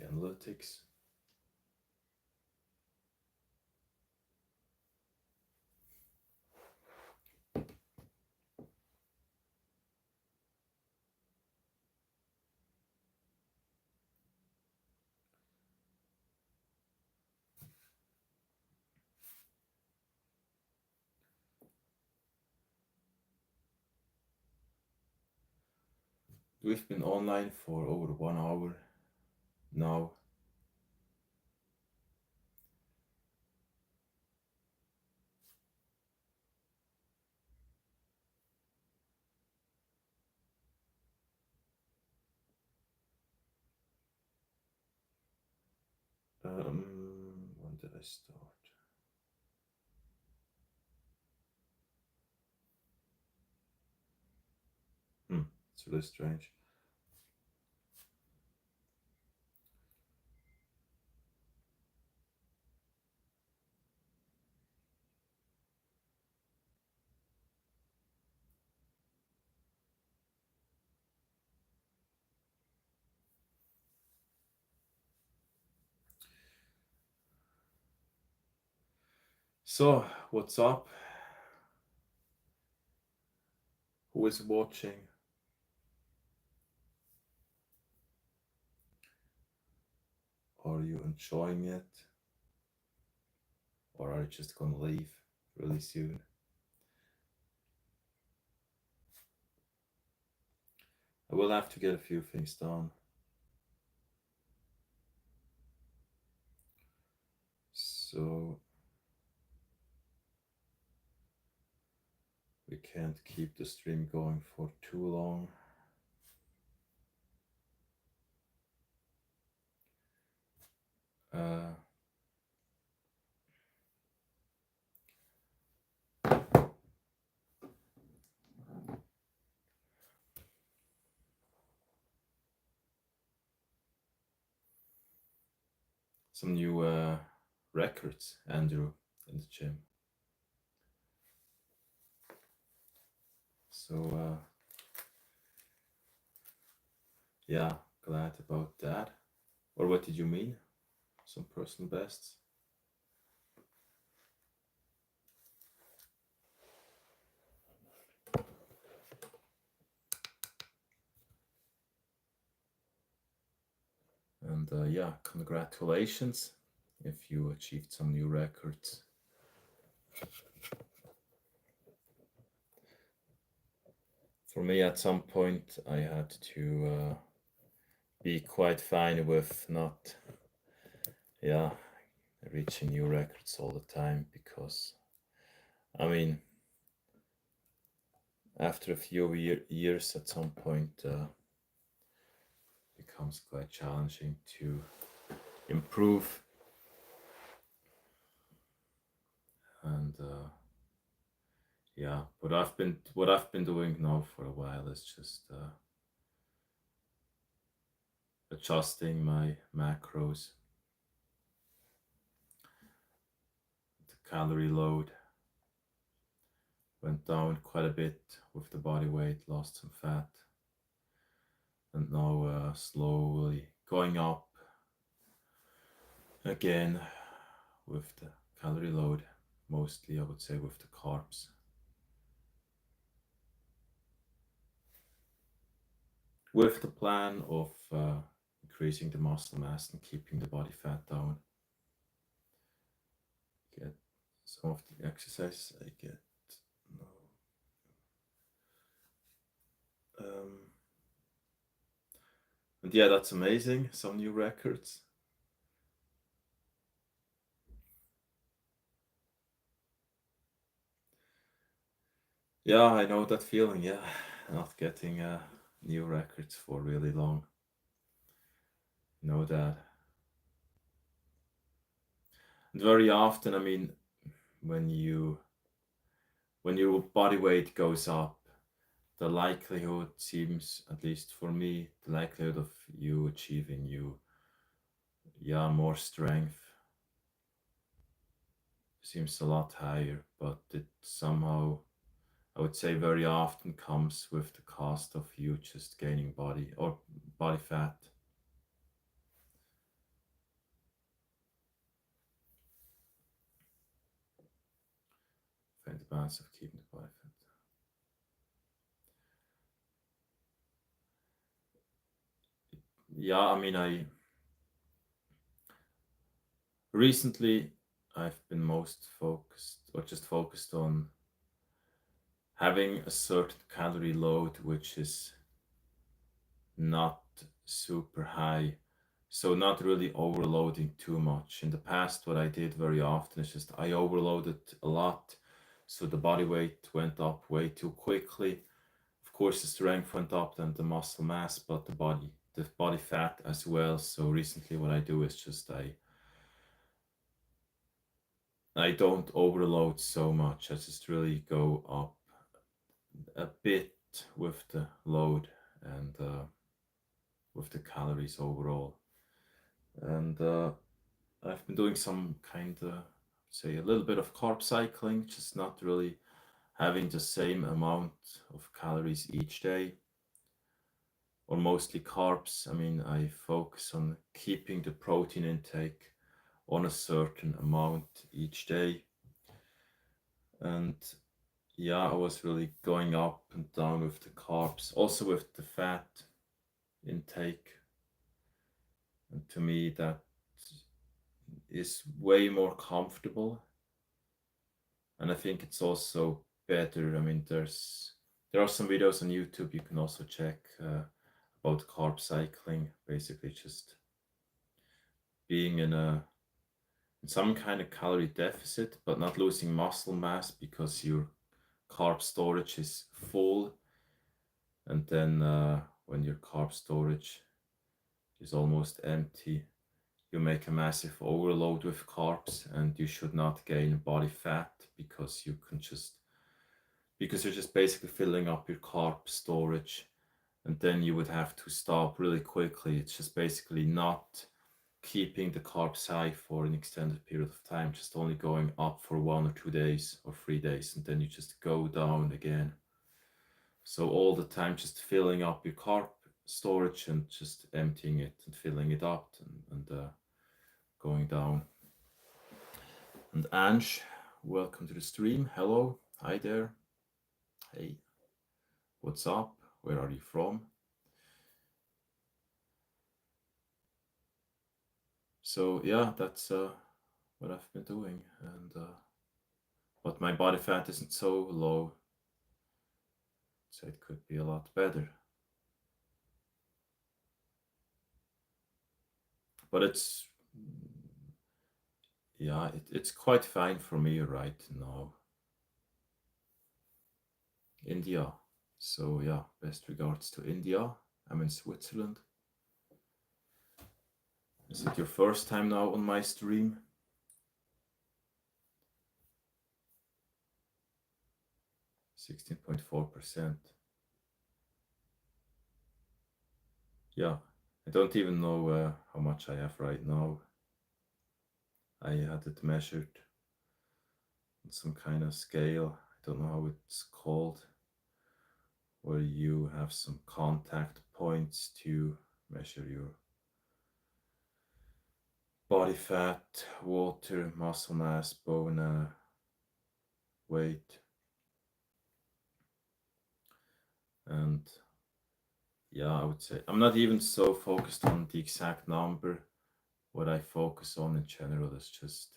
analytics. We've been online for over 1 hour now. When did I start? It's really strange. So, what's up? Who is watching? Are you enjoying it? Or are you just gonna leave really soon? I will have to get a few things done. So we can't keep the stream going for too long. Some new records, Andrew, in the gym. So yeah, glad about that. Or what did you mean? Some personal bests? And yeah, congratulations if you achieved some new records. For me, at some point, I had to be quite fine with not, yeah, reaching new records all the time because, I mean, after a few years, at some point, becomes quite challenging to improve. And yeah, what I've been doing now for a while is just adjusting my macros, the calorie load went down quite a bit with the body weight, lost some fat, and now slowly going up again with the calorie load, mostly I would say with the carbs. With the plan of increasing the muscle mass and keeping the body fat down. Get some of the exercises I get now. And yeah, that's amazing. Some new records. Yeah, I know that feeling. Yeah, not getting new records for really long. Know that. And very often, I mean, when your body weight goes up, the likelihood seems, at least for me, the likelihood of you achieving more strength seems a lot higher, but it somehow, I would say, very often comes with the cost of you just gaining body or body fat. Find the balance of keeping the body fat. Yeah, I mean, I recently I've been most focused or just focused on having a certain calorie load which is not super high. So not really overloading too much. In the past, what I did very often is just I overloaded a lot. So the body weight went up way too quickly. Of course, the strength went up and the muscle mass, but the body fat as well. So recently what I do is just I don't overload so much. I just really go up a bit with the load and with the calories overall. And I've been doing some kind of, say, a little bit of carb cycling, just not really having the same amount of calories each day, or mostly carbs. I mean, I focus on keeping the protein intake on a certain amount each day. And yeah, I was really going up and down with the carbs, also with the fat intake. And to me, that is way more comfortable. And I think it's also better. I mean, there are some videos on YouTube you can also check about carb cycling. Basically, just being in some kind of calorie deficit, but not losing muscle mass because your carb storage is full. And then when your carb storage is almost empty, you make a massive overload with carbs, and you should not gain body fat because you're just basically filling up your carb storage, and then you would have to stop really quickly. It's just basically not keeping the carbs high for an extended period of time, just only going up for 1 or 2 days or 3 days, and then you just go down again. So all the time just filling up your carb storage and just emptying it and filling it up and going down. And Ange, welcome to the stream. Hello, hi there. Hey, what's up? Where are you from? So yeah, that's what I've been doing, and but my body fat isn't so low, so it could be a lot better. But it's quite fine for me right now. India. So yeah, best regards to India. I'm in Switzerland. Is it your first time now on my stream? 16.4%. Yeah, I don't even know how much I have right now. I had it measured on some kind of scale. I don't know how it's called, where you have some contact points to measure your body fat, water, muscle mass, bone weight. And yeah, I would say I'm not even so focused on the exact number. What I focus on in general is just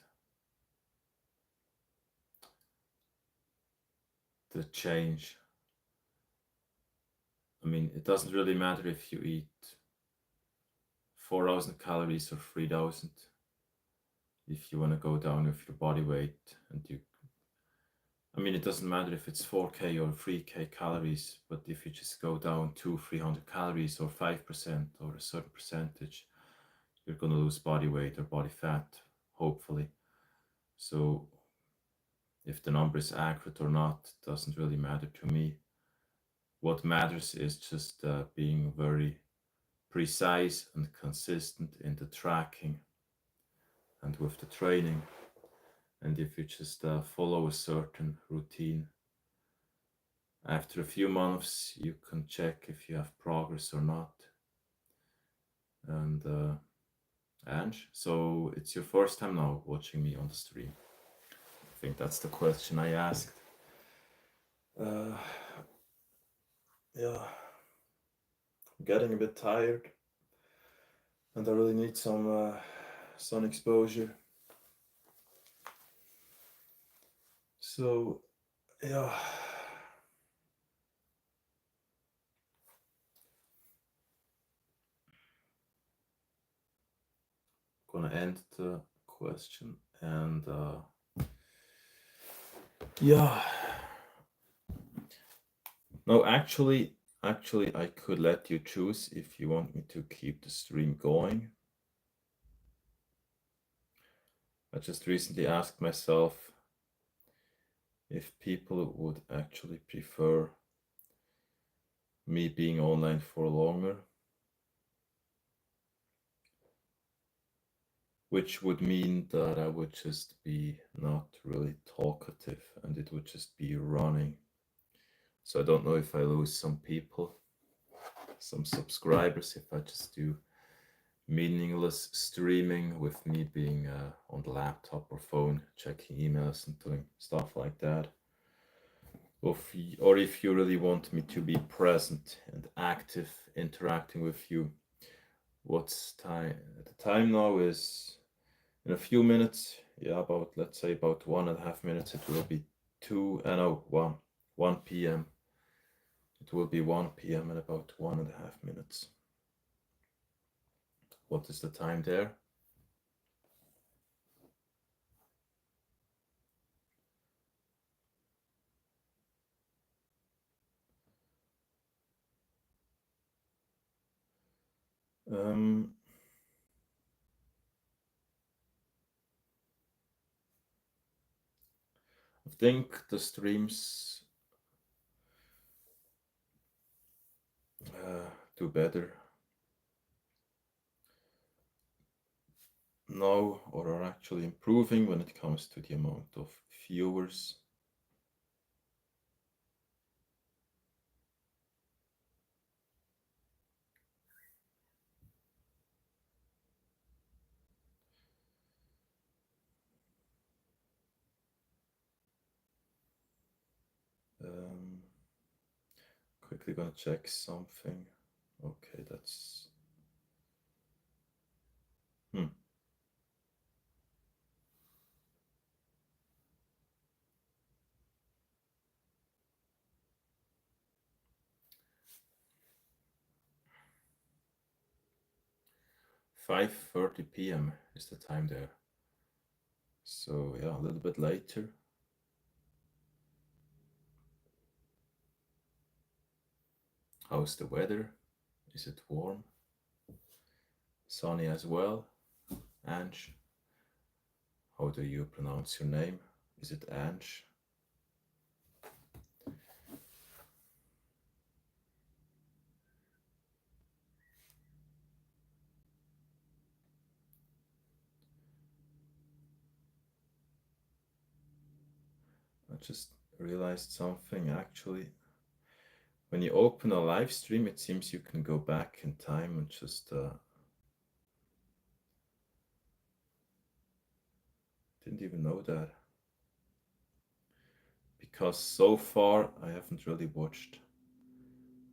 the change. I mean, it doesn't really matter if you eat 4,000 calories or 3,000. If you want to go down with your body weight I mean, it doesn't matter if it's 4K or 3K calories, but if you just go down 200-300 calories or 5% or a certain percentage, you're going to lose body weight or body fat, hopefully. So if the number is accurate or not doesn't really matter to me. what matters is just being very precise and consistent in the tracking and with the training. And if you just follow a certain routine, after a few months, you can check if you have progress or not. And Ange, so it's your first time now watching me on the stream. I think that's the question I asked. Yeah, I'm getting a bit tired, and I really need some sun exposure. So, yeah. Gonna end the question and yeah. No, actually, I could let you choose if you want me to keep the stream going. I just recently asked myself if people would actually prefer me being online for longer, which would mean that I would just be not really talkative and it would just be running. So I don't know if I lose some people, some subscribers, if I just do meaningless streaming with me being on the laptop or phone, checking emails and doing stuff like that. Or if you really want me to be present and active, interacting with you. What's time? The time now is in a few minutes. Yeah, about let's say about 1.5 minutes. It will be 1 p.m. It will be 1 p.m. in about 1.5 minutes. What is the time there? I think the streams do better now, or are actually improving when it comes to the amount of viewers. Quickly gonna check something. Okay, that's 5:30 p.m. is the time there. So yeah, a little bit later. How's the weather? Is it warm? Sunny as well? Ange? How do you pronounce your name? Is it Ange? I just realized something actually. When you open a live stream, it seems you can go back in time and just didn't even know that. Because so far I haven't really watched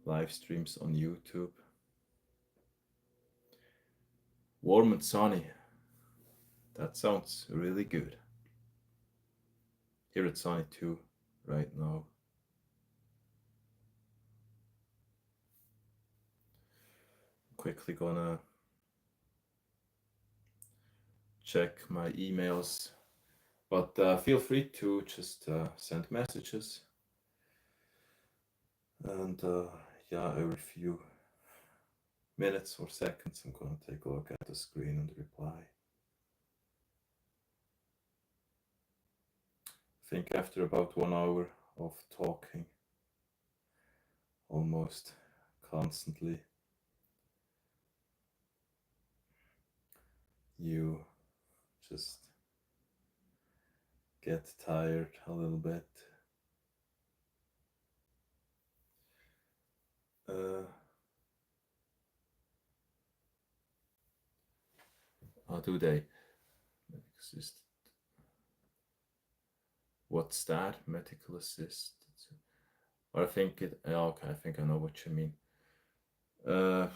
live streams on YouTube. Warm and sunny. That sounds really good. Here it's sunny too, right now. Quickly gonna check my emails, but feel free to just send messages. And yeah, every few minutes or seconds, I'm gonna take a look at the screen and reply. I think after about 1 hour of talking almost constantly. You just get tired a little bit. How do they exist? What's that? Medical assist? Or I think it. Okay, I think I know what you mean. Uh,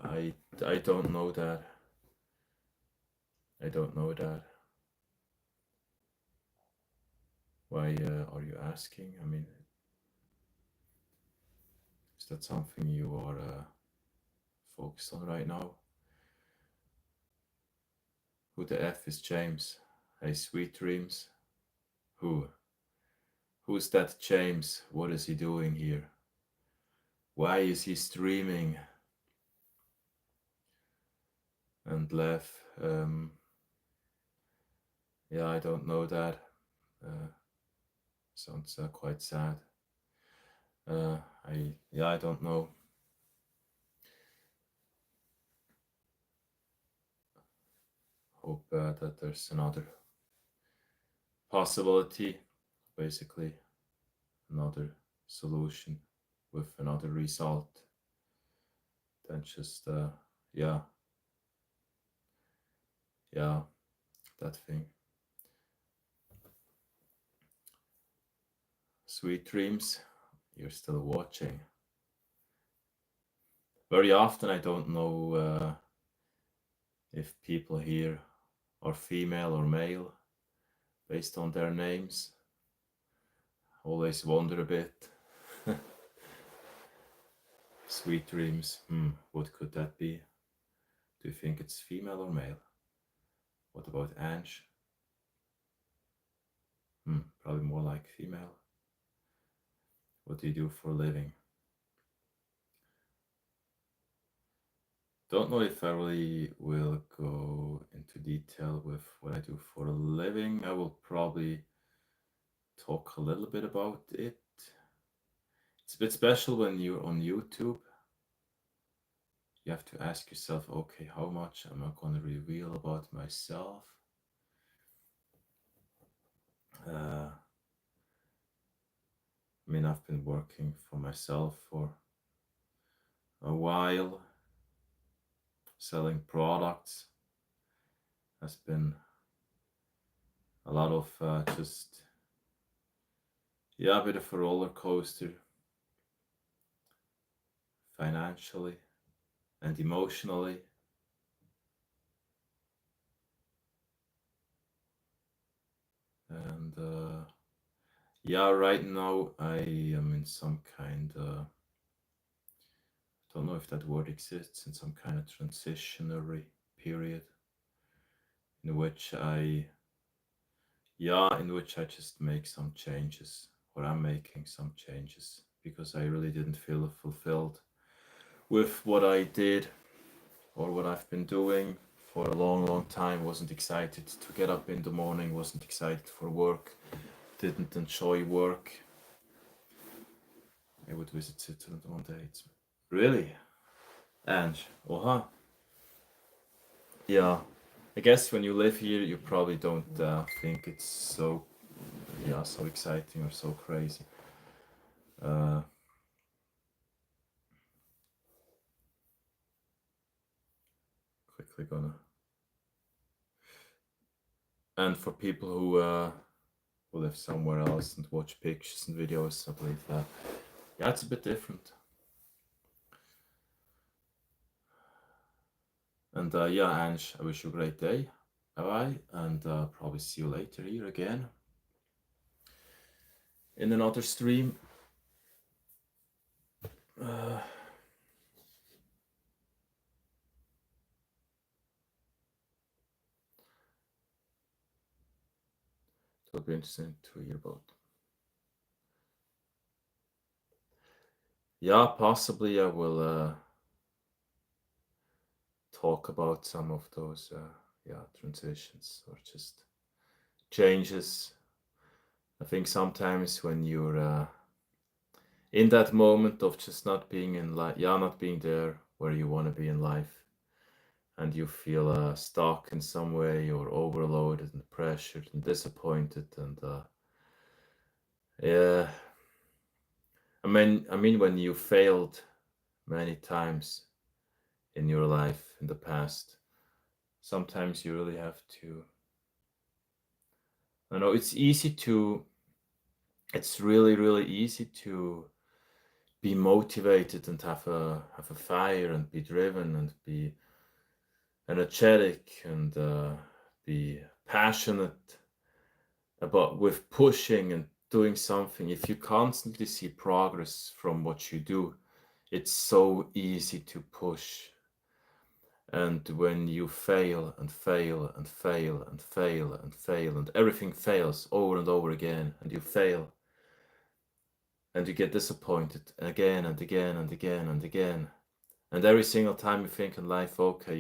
I don't know that. I don't know that. Why are you asking? I mean, is that something you are focused on right now? Who the F is James? Hey, sweet dreams. Who? Who's that James? What is he doing here? Why is he streaming? And Lev, yeah, I don't know that. Sounds quite sad. I don't know. Hope that there's another possibility, basically another solution with another result than just yeah, that thing. Sweet dreams. You're still watching. Very often I don't know if people here are female or male based on their names. Always wonder a bit. Sweet dreams. What could that be? Do you think it's female or male? What about Ange? Probably more like female. What do you do for a living? Don't know if I really will go into detail with what I do for a living. I will probably talk a little bit about it. It's a bit special when you're on YouTube. You have to ask yourself, okay, how much am I going to reveal about myself? I mean, I've been working for myself for a while. Selling products has been a lot of just, a bit of a roller coaster financially and emotionally. And right now I am in some kind, don't know if that word exists, in some kind of transitionary period in which I just make some changes, or I'm making some changes, because I really didn't feel fulfilled with what I did or what I've been doing for a long, long time. Wasn't excited to get up in the morning, wasn't excited for work, didn't enjoy work. I would visit Switzerland one day. Really? And, yeah. I guess when you live here, you probably don't think it's so exciting or so crazy. Quickly gonna. And for people who live somewhere else and watch pictures and videos, I believe that it's a bit different. And Ange, I wish you a great day. Bye bye, and probably see you later here again in another stream. It will be interesting to hear about. Yeah, possibly I will talk about some of those transitions or just changes. I think sometimes when you're in that moment of just not being in life, not being there where you want to be in life, and you feel stuck in some way, or overloaded and pressured and disappointed, and yeah, I mean, when you failed many times in your life in the past, sometimes you really have to. I know it's really, really easy to be motivated and have a fire and be driven and be energetic and be passionate about with pushing and doing something. If you constantly see progress from what you do, it's so easy to push. And when you fail and fail and fail and fail and fail and everything fails over and over again, and you fail and you get disappointed again and again and again and again, and every single time you think in life, okay,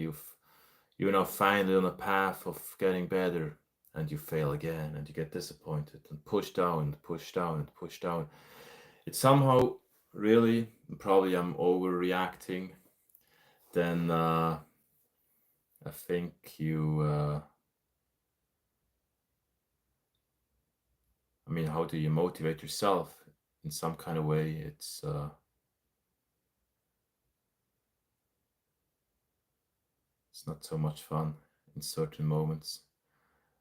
you're now finally on a path of getting better, and you fail again and you get disappointed and push down and push down and push down. It's somehow really, probably I'm overreacting, then I think I mean, how do you motivate yourself in some kind of way? It's not so much fun in certain moments.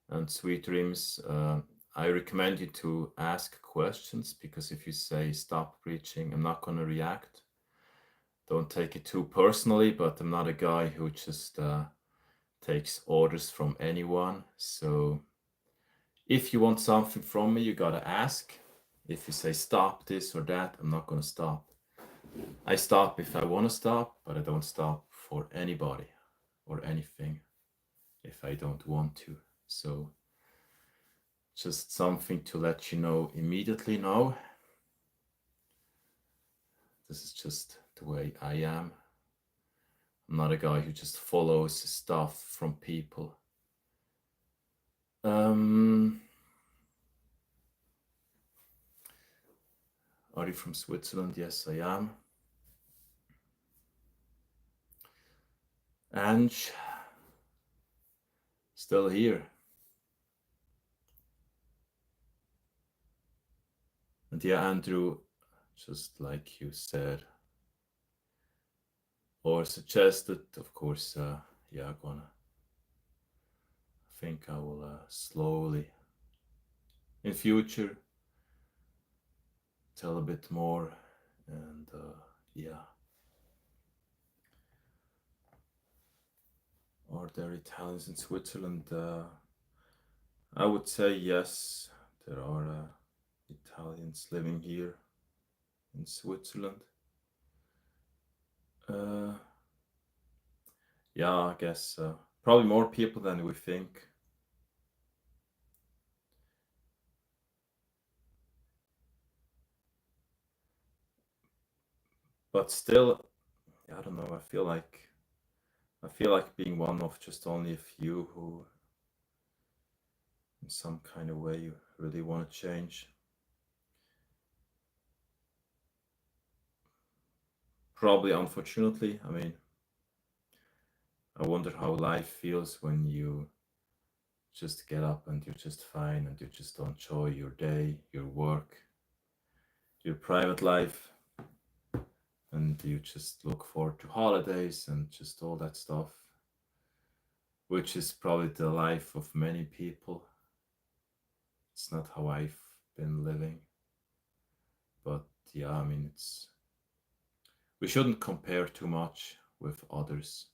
And sweet dreams, I recommend you to ask questions, because if you say stop preaching, I'm not going to react. Don't take it too personally, but I'm not a guy who just takes orders from anyone. So if you want something from me, you gotta ask. If you say stop this or that, I'm not gonna stop. I stop if I want to stop, but I don't stop for anybody or anything if I don't want to. So just something to let you know immediately now. This is just the way I am. I'm not a guy who just follows stuff from people. Are you from Switzerland? Yes, I am. Ange, still here. And yeah, Andrew, just like you said or suggested, of course, yeah, gonna. I think I will slowly, in future, tell a bit more, and yeah. Are there Italians in Switzerland? I would say yes. There are Italians living here in Switzerland. Uh, yeah, I guess probably more people than we think. But still, I don't know. I feel like being one of just only a few who, in some kind of way, really want to change. Probably, unfortunately, I mean, I wonder how life feels when you just get up and you're just fine and you just enjoy your day, your work, your private life, and you just look forward to holidays and just all that stuff, which is probably the life of many people. It's not how I've been living, but yeah, I mean, we shouldn't compare too much with others.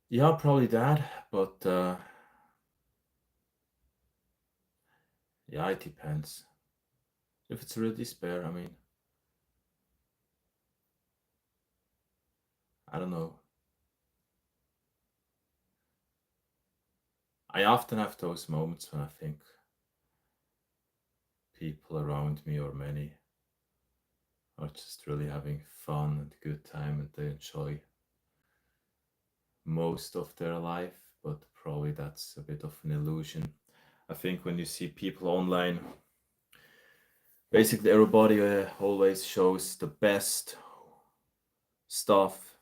Yeah, probably that, but yeah, it depends. If it's really despair, I mean, I don't know. I often have those moments when I think people around me, or many, are just really having fun and good time and they enjoy most of their life. but probably that's a bit of an illusion. I think when you see people online, basically everybody always shows the best stuff,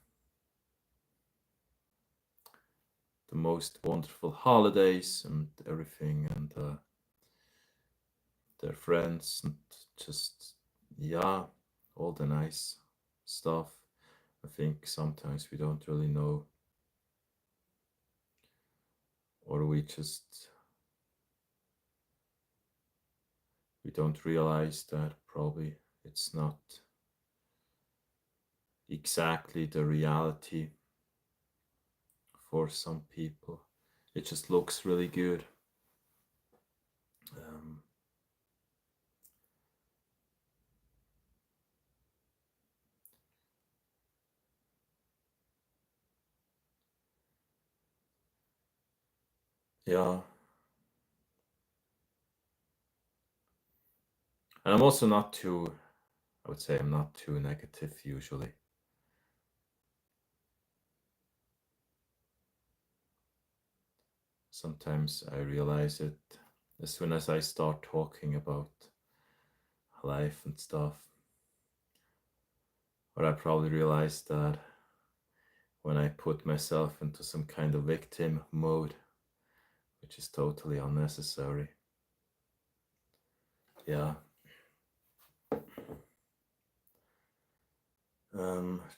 the most wonderful holidays and everything, and their friends, and just, yeah, all the nice stuff. I think sometimes we don't really know, or we don't realize that probably it's not exactly the reality for some people. It just looks really good. Um, yeah, and I'm also not too, I would say I'm not too negative usually. Sometimes I realize it as soon as I start talking about life and stuff. Or I probably realize that when I put myself into some kind of victim mode, which is totally unnecessary. Yeah.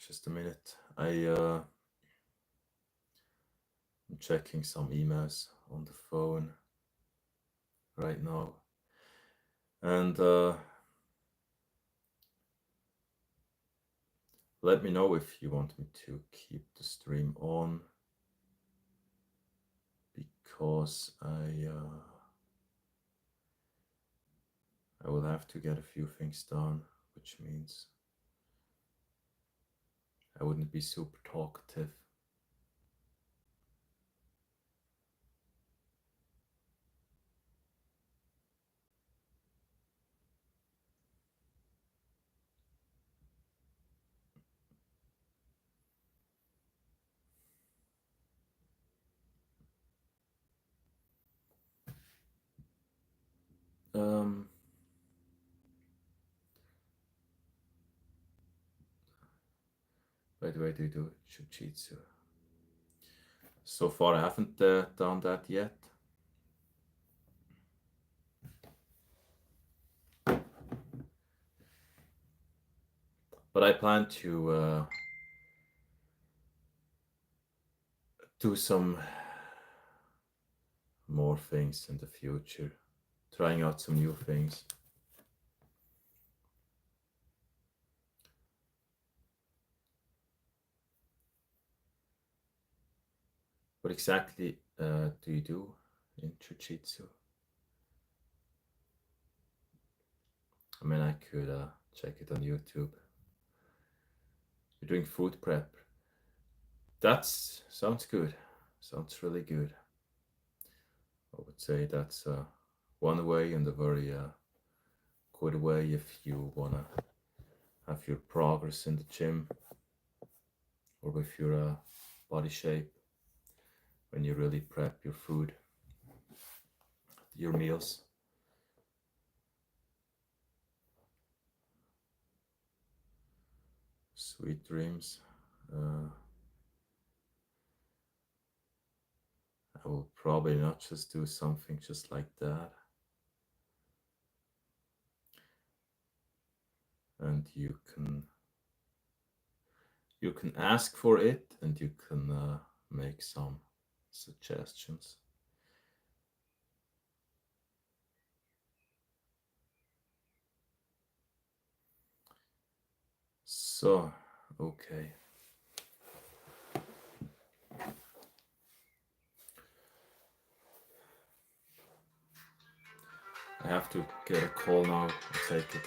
Just a minute. I'm checking some emails on the phone right now. And let me know if you want me to keep the stream on, because I will have to get a few things done, which means I wouldn't be super talkative. By the way, do you do jiu-jitsu? So far, I haven't done that yet. But I plan to do some more things in the future, trying out some new things. What exactly do you do in jiu-jitsu? I mean, I could check it on YouTube. You're doing food prep. That sounds good. Sounds really good. I would say that's one way, and a very good way if you wanna have your progress in the gym or with your body shape, when you really prep your food, your meals. Sweet dreams. I will probably not just do something just like that. And you can ask for it, and you can make some suggestions. So, okay. I have to get a call now. I'll take it.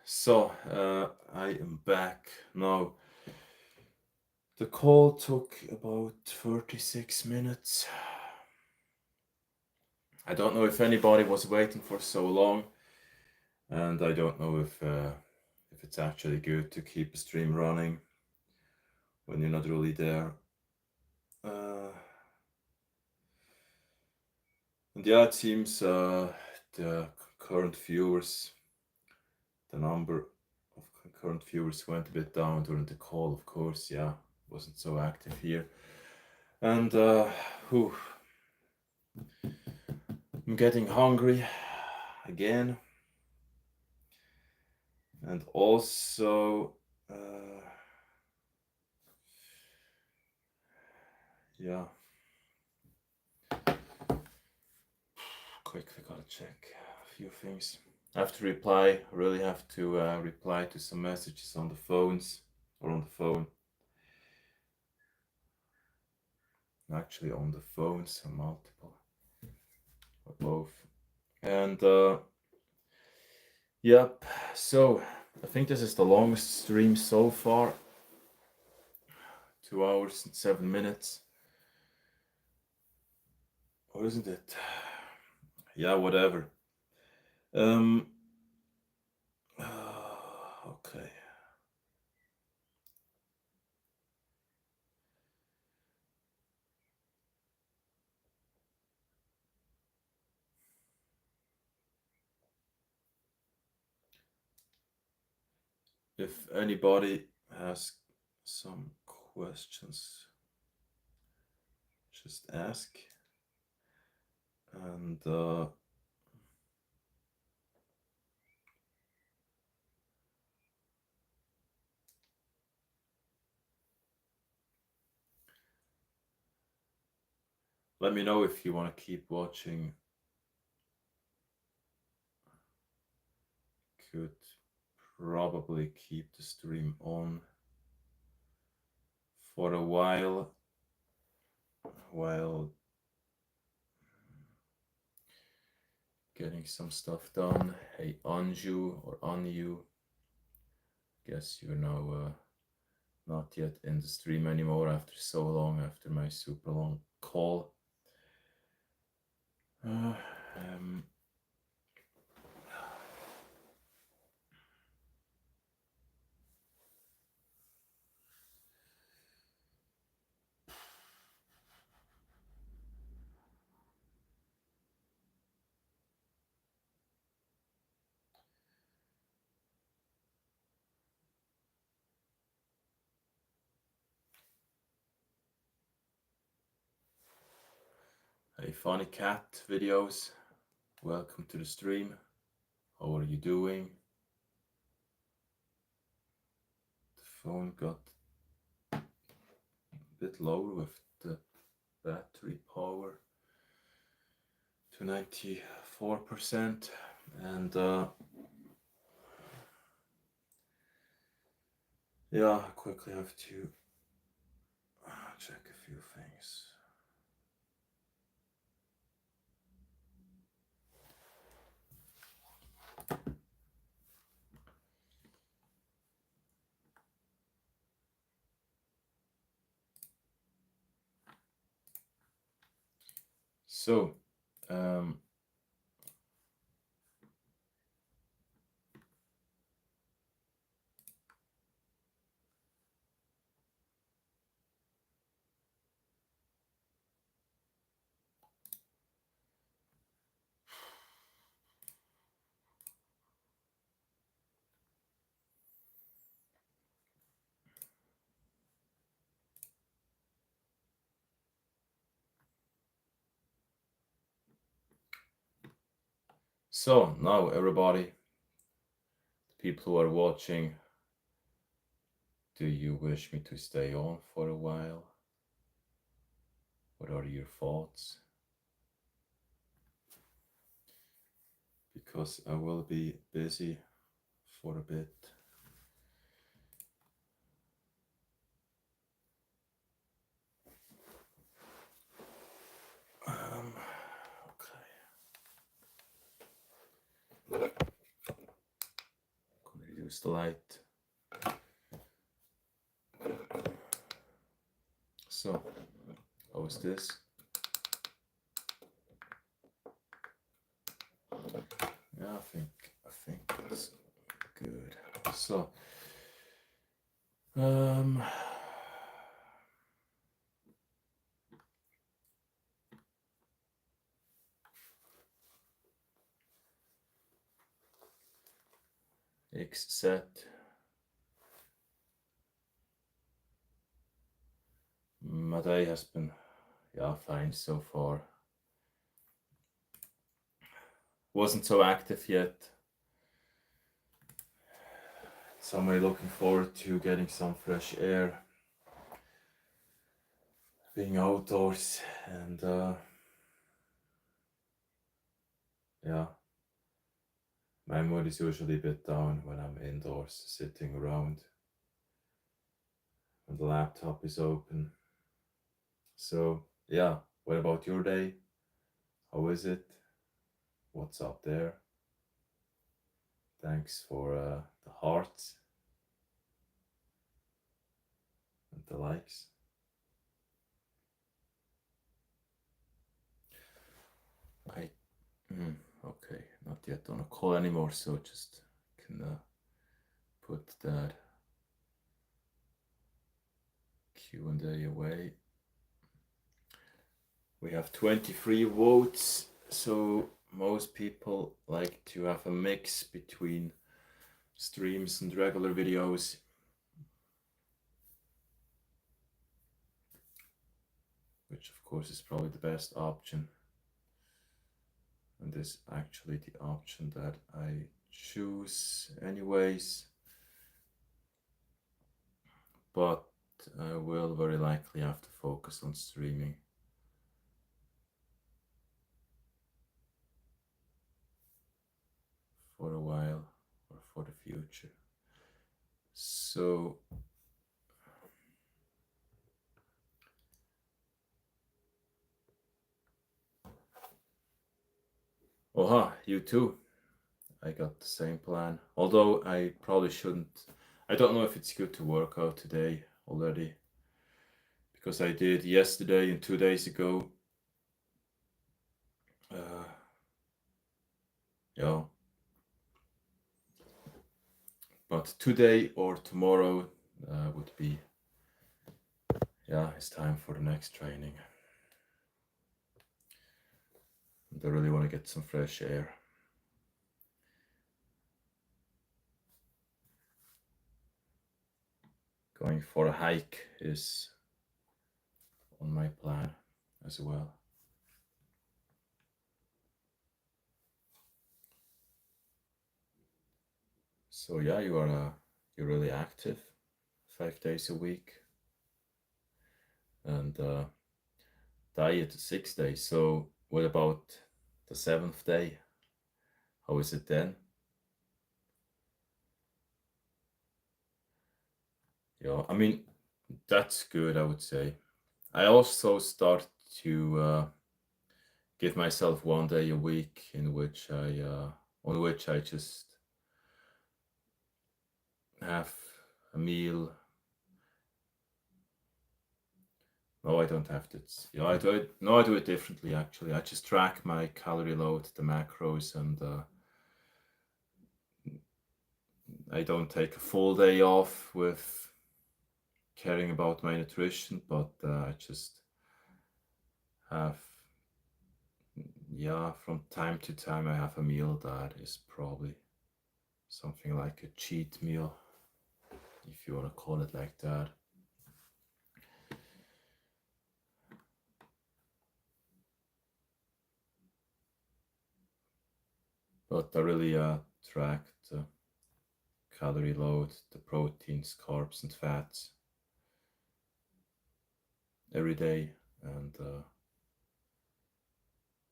So, I am back now. The call took about 36 minutes. I don't know if anybody was waiting for so long, and I don't know if it's actually good to keep a stream running when you're not really there. And yeah, it seems the current viewers, the number of current viewers went a bit down during the call, of course. Yeah, wasn't so active here. And whew, I'm getting hungry again. And also, yeah, quickly gotta check a few things. I have to reply, really have to reply to some messages on the phones or on the phone. Actually, on the phones, so multiple or both. And yep, so I think this is the longest stream so far. 2 hours and 7 minutes. Or isn't it? Yeah, whatever. Okay. If anybody has some questions, just ask. And let me know if you want to keep watching. Could probably keep the stream on for a while getting some stuff done. Hey, Anju or Anju, guess you're now not yet in the stream anymore after so long, after my super long call. Hey, funny cat videos, welcome to the stream. How are you doing? The phone got a bit lower with the battery power to 94%, and yeah, I quickly have to check a few things. So, so now everybody, people who are watching, do you wish me to stay on for a while? What are your thoughts? Because I will be busy for a bit. Okay. use the light. So, how is this? Yeah, I think it's good. So, X set. My day has been, fine so far. Wasn't so active yet. So I'm really looking forward to getting some fresh air, being outdoors, and my mood is usually a bit down when I'm indoors, sitting around, and the laptop is open. So what about your day? How is it? What's up there? Thanks for the hearts and the likes. Okay, not yet on a call anymore, so just can put that Q&A away. We have 23 votes, so most people like to have a mix between streams and regular videos. Which of course is probably the best option. And is actually the option that I choose anyways. But I will very likely have to focus on streaming. For a while, or for the future. So you too. I got the same plan. Although I probably shouldn't. I don't know if it's good to work out today already. Because I did yesterday and 2 days ago. But today or tomorrow would be, it's time for the next training. And I really want to get some fresh air. Going for a hike is on my plan as well. So you're really active, 5 days a week, and diet 6 days. So what about the 7th day? How is it then? I mean, that's good, I would say. I also start to give myself 1 day a week on which I just have a meal. No, I don't have to. I do it. No, I do it differently. Actually, I just track my calorie load, the macros, and I don't take a full day off with caring about my nutrition, but I just have, from time to time I have a meal that is probably something like a cheat meal, if you want to call it like that. But I really track the calorie load, the proteins, carbs, and fats every day. And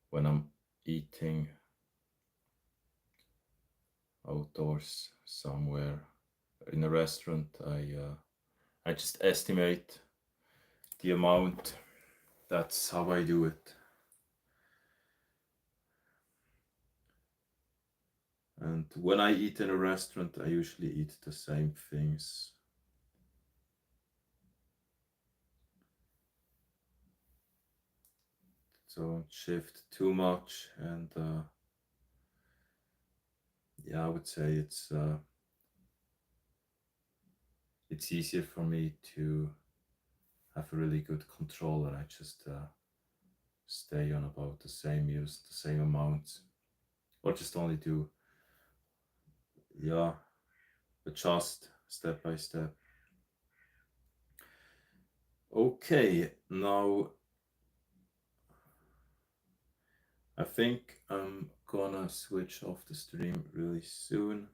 when I'm eating outdoors somewhere in a restaurant, I just estimate the amount. That's how I do it. And And when I eat in a restaurant, I usually eat the same things. Don't shift too much, and yeah, I would say it's easier for me to have a really good control, and I just stay on about the same meals, the same amounts, or just only do, yeah, adjust step by step. Okay, now I think I'm gonna switch off the stream really soon.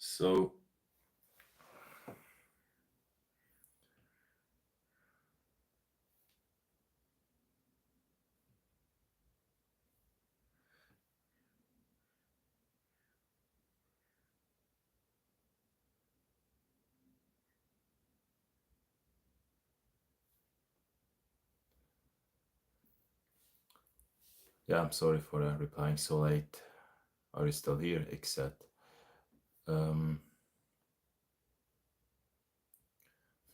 So yeah, I'm sorry for replying so late. Are you still here? Except um,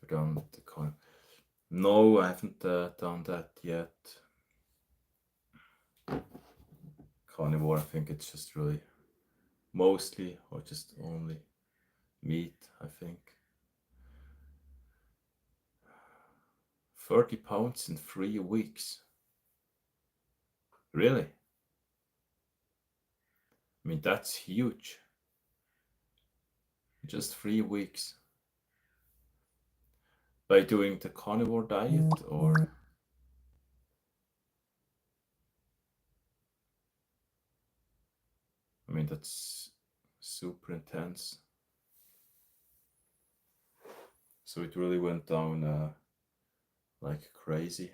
done the No, I haven't done that yet. Carnivore, I think it's just really mostly or just only meat, I think. 30 pounds in 3 weeks. Really? I mean, that's huge. Just 3 weeks. By doing the carnivore diet, or? I mean, that's super intense. So it really went down like crazy.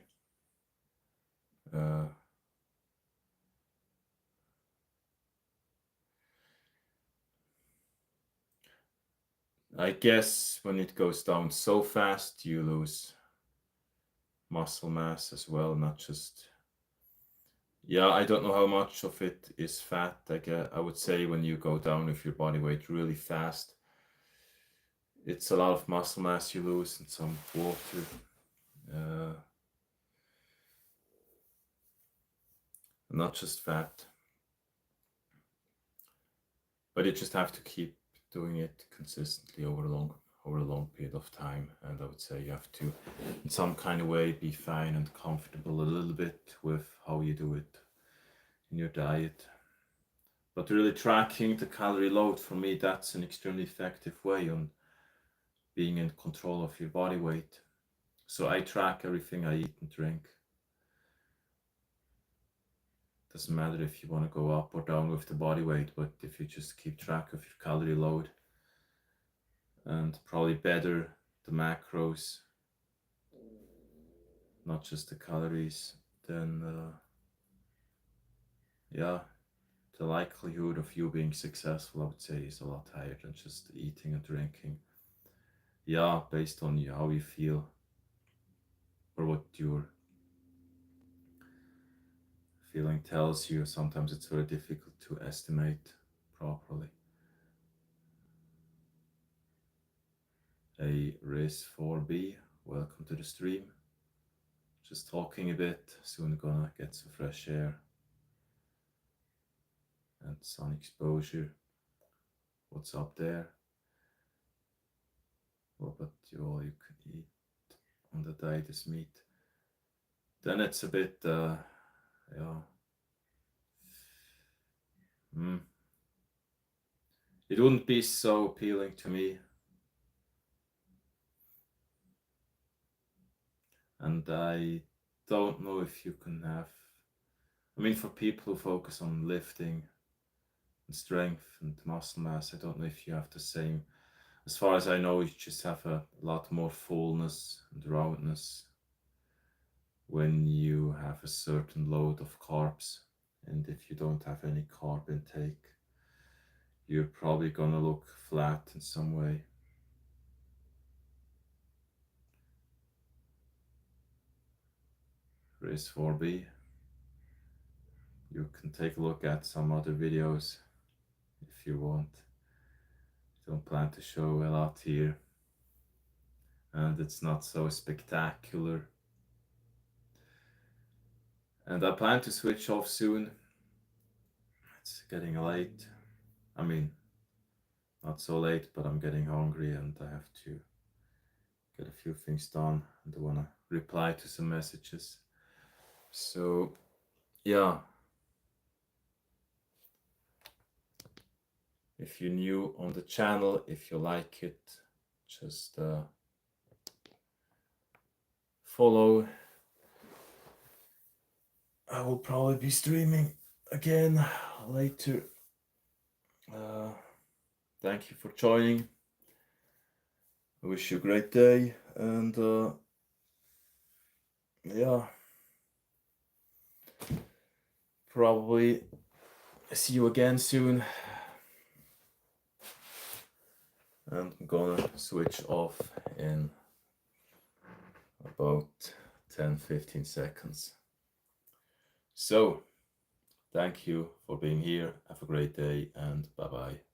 I guess when it goes down so fast, you lose muscle mass as well, not just. Yeah, I don't know how much of it is fat. I would say when you go down with your body weight really fast, it's a lot of muscle mass you lose and some water. Not just fat. But you just have to keep doing it consistently over a long period of time. And I would say you have to, in some kind of way, be fine and comfortable a little bit with how you do it in your diet. But really tracking the calorie load, for me, that's an extremely effective way on being in control of your body weight. So I track everything I eat and drink. Doesn't matter if you want to go up or down with the body weight, but if you just keep track of your calorie load and probably better the macros, not just the calories, then yeah, the likelihood of you being successful, I would say, is a lot higher than just eating and drinking. Yeah, based on how you feel or what your feeling tells you. Sometimes it's very difficult to estimate properly. Hey, Race 4B, welcome to the stream. Just talking a bit, soon gonna get some fresh air and sun exposure. What's up there? What about all you could eat on the diet is meat? Then it's a bit, yeah. It wouldn't be so appealing to me. And I don't know if you can have, I mean, for people who focus on lifting and strength and muscle mass, I don't know if you have the same. As far as I know, you just have a lot more fullness and roundness when you have a certain load of carbs. And if you don't have any carb intake, you're probably gonna look flat in some way. Risk 4B. You can take a look at some other videos if you want. Don't plan to show a lot here, and it's not so spectacular. And I plan to switch off soon. It's getting late. I mean, not so late, but I'm getting hungry and I have to get a few things done and I want to reply to some messages. So, yeah. If you're new on the channel, if you like it, just follow. I will probably be streaming again later. Thank you for joining. I wish you a great day, and yeah, probably see you again soon. And I'm gonna switch off in about 10-15 seconds. So, thank you for being here. Have a great day and bye bye.